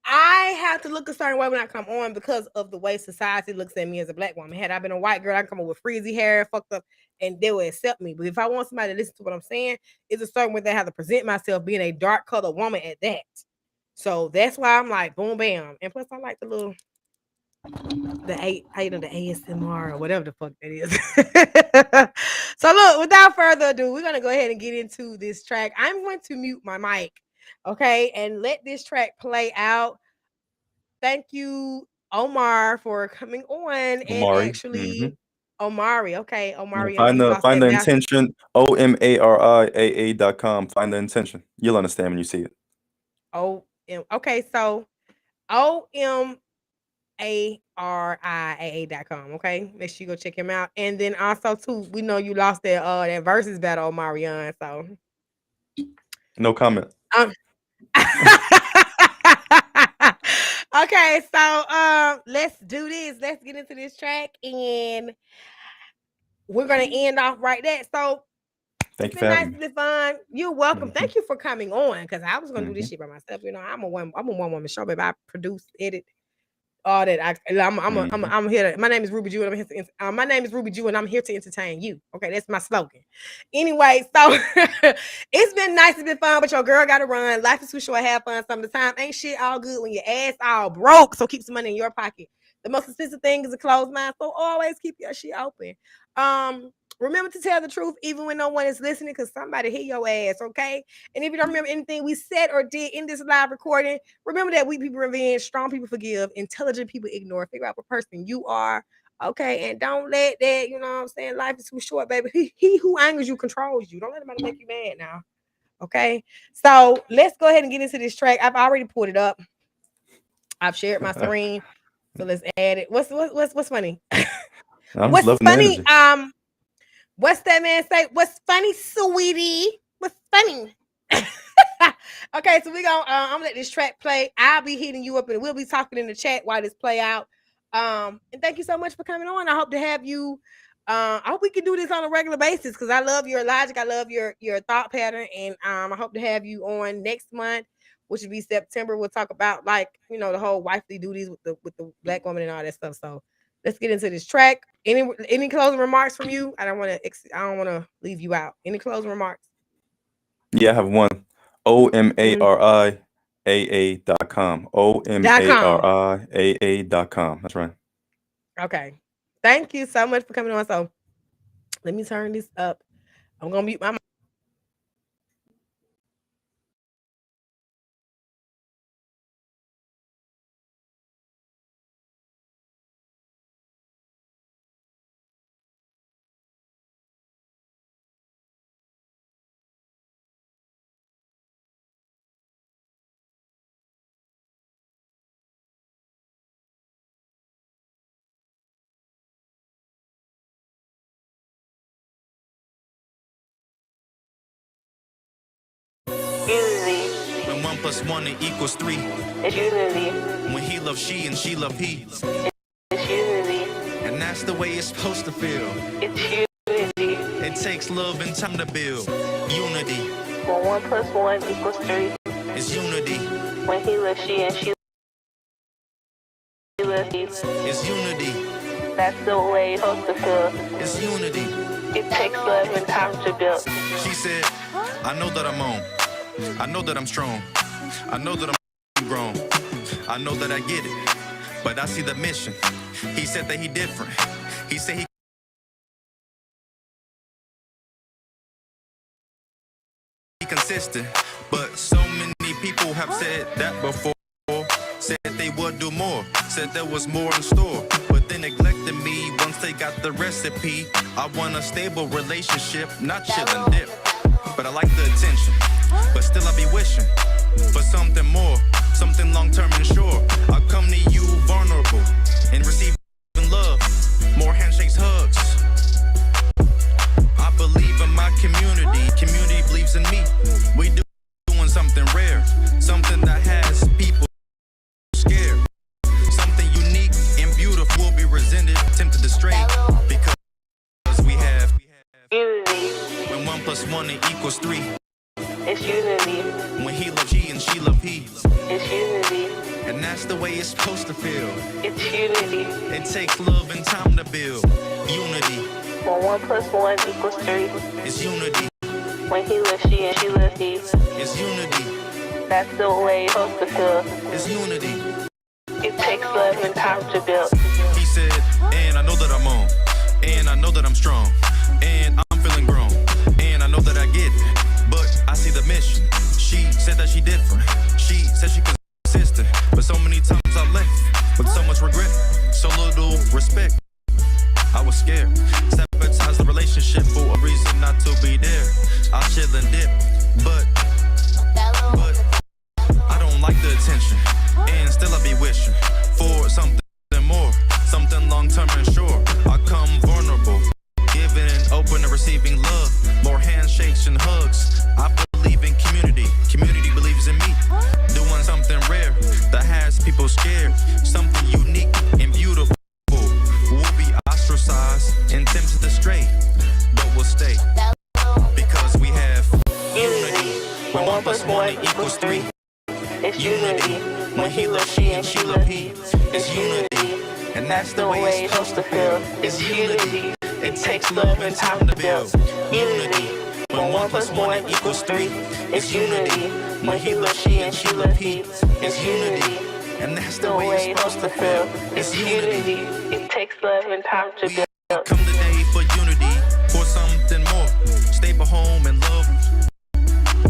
Speaker 1: I have to look a certain way when I come on because of the way society looks at me as a black woman. Had I been a white girl, I come up with frizzy hair, fucked up, and they will accept me. But if I want somebody to listen to what I'm saying, it's a certain way that I have to present myself being a dark colored woman at that. So that's why I'm like, boom, bam. And plus, I like the little the ASMR or whatever the fuck that is. So look, without further ado, we're gonna go ahead and get into this track. I'm going to mute my mic, okay, and let this track play out. Thank you, Omar, for coming on and
Speaker 7: Omari.
Speaker 1: actually Omari. Okay,
Speaker 7: Yeah,
Speaker 1: Omari, I know
Speaker 7: find
Speaker 1: you
Speaker 7: the
Speaker 1: lost that mouth.
Speaker 7: intention. OMARIAA.com. Find the intention. You'll understand when you see it.
Speaker 1: Okay, so OMARIAA.com. Okay, make sure you go check him out. And then also too, we know you lost that versus battle, Omarion. So
Speaker 7: No comment.
Speaker 1: Okay, so let's do this. Let's get into this track and we're gonna end off right there. So
Speaker 7: Thank
Speaker 1: it's
Speaker 7: you
Speaker 1: been
Speaker 7: for
Speaker 1: nice,
Speaker 7: having me.
Speaker 1: it's been fun. You're welcome.
Speaker 7: Mhm.
Speaker 1: Thank you for coming on because I was gonna do this
Speaker 7: Mhm.
Speaker 1: shit by myself. You know, I'm a one woman show, baby. I produce, edit, all that.
Speaker 7: Mhm.
Speaker 1: I'm here to, my name is Ruby Jew and I'm here to my name is Ruby Jew and I'm here to entertain you. Okay, that's my slogan. Anyway, so it's been nice, it's been fun, but your girl gotta run. Life is too short, have fun some of the time. Ain't shit all good when your ass all broke. So keep some money in your pocket. The most expensive thing is a closed mind. So always keep your shit open. Remember to tell the truth even when no one is listening, because somebody hit your ass, okay? And if you don't remember anything we said or did in this live recording, remember that weak people revenge, strong people forgive, intelligent people ignore. Figure out what person you are, okay? And don't let that, you know what I'm saying? Life is too short, baby. He who angers you controls you. Don't let anybody make you mad now, okay? So let's go ahead and get into this track. I've already pulled it up. I've shared my screen, so let's add it. What's funny?
Speaker 7: I'm just
Speaker 1: What's
Speaker 7: loving the
Speaker 1: funny?
Speaker 7: energy.
Speaker 1: What's that man say? What's funny, sweetie? What's funny? Okay, so we gonna I'm gonna let this track play. I'll be hitting you up and we'll be talking in the chat while this play out. And thank you so much for coming on. I hope to have you. I hope we can do this on a regular basis because I love your logic. I love your thought pattern, and I hope to have you on next month, which will be September. We'll talk about like the whole wifely duties with the black woman and all that stuff. So let's get into this track. Any closing remarks from you? I don't want to leave you out. Any closing remarks?
Speaker 7: Yeah, I have one. OMARIAA.com. OMARIAA.com. That's right.
Speaker 1: Okay. Thank you so much for coming on. So let me turn this up. I'm gonna mute my mic.
Speaker 8: When 1 + 1 equals 3. When he loves she and she loves he. And that's the way it's supposed to feel. It takes love and time to build unity.
Speaker 9: When 1 + 1 equals 3.
Speaker 8: It's unity.
Speaker 9: When he loves she and she loves he.
Speaker 8: It's unity.
Speaker 9: That's the way it's supposed to feel.
Speaker 8: It's unity.
Speaker 9: It takes love and time to build.
Speaker 8: She said, I know that I'm on. I know that I'm strong. I know that I'm grown. I know that I get it. But I see the mission. He said that he different. He said he consistent. But so many people have said that before. Said they would do more. Said there was more in store. But they neglected me once they got the recipe. I want a stable relationship, not chill and dip. But I like the attention. But still I be wishing for something more, something long-term and sure. I'll come to you vulnerable and receive love, more handshakes, hugs. I believe in my community, community believes in me. We doing something rare, something that has people scared. Something unique and beautiful will be resented, tempted to stray, because we have
Speaker 9: Unity.
Speaker 8: When 1 + 1 equals 3.
Speaker 9: It's unity.
Speaker 8: When he loves she and she loves he.
Speaker 9: It's unity.
Speaker 8: And that's the way it's supposed to feel.
Speaker 9: It's unity.
Speaker 8: It takes love and time to build unity.
Speaker 9: When 1 + 1 equals 3.
Speaker 8: It's unity.
Speaker 9: When he loves she and she loves he.
Speaker 8: It's unity.
Speaker 9: That's the way it's supposed to feel.
Speaker 8: It's unity.
Speaker 9: It takes love and time to build.
Speaker 8: He said, and I know that I'm on, and I know that I'm strong, and I'm feeling grown, and I know that I get it, but I see the mission. She said that she different. She said she consistent, but so many times I left with so much regret, so little respect. I was scared, sabotage the relationship for a reason not to be there. I chill and dip, but I don't like the attention, and still I be wishing for something more, something long-term and sure. I come vulnerable, giving and open and receiving love, more handshakes and hugs. I believe in community, community believes in me, doing something rare that has people scared, something unique and beautiful. We'll be ostracized and tempted to stray, but we'll stay because we have unity. When 1 + 1 = 3,
Speaker 9: It's unity. When he loves she and she loves he, it's unity. And that's the way it's supposed to feel. It's unity. It takes love and time to build. Unity. When 1 + 1 = 3, it's unity. When he loves she and she loves he, it's unity.
Speaker 8: and that's
Speaker 9: The way it's supposed to feel. It's unity. It takes love and time to build.
Speaker 8: Come today for unity, for something more. Stable home and love,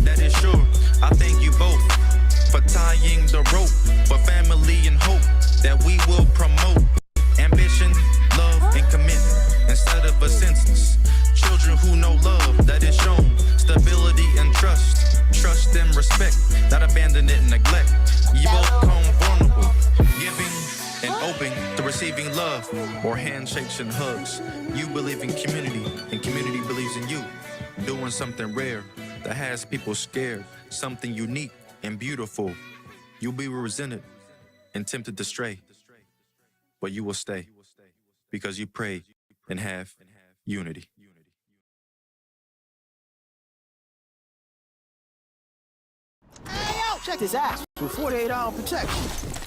Speaker 8: that is sure. I thank you both for tying the rope, for family and hope that we will promote. Ambition, love, and commitment instead of a sentence. Children who know love that is shown, stability and trust, trust and respect, not abandonment and neglect. You both come vulnerable, giving and open to receiving love, or handshakes and hugs. You believe in community, and community believes in you. Doing something rare that has people scared, something unique and beautiful. You'll be resented and tempted to stray, but you will stay because you pray and have unity.
Speaker 10: Check this ass with 48-hour protection.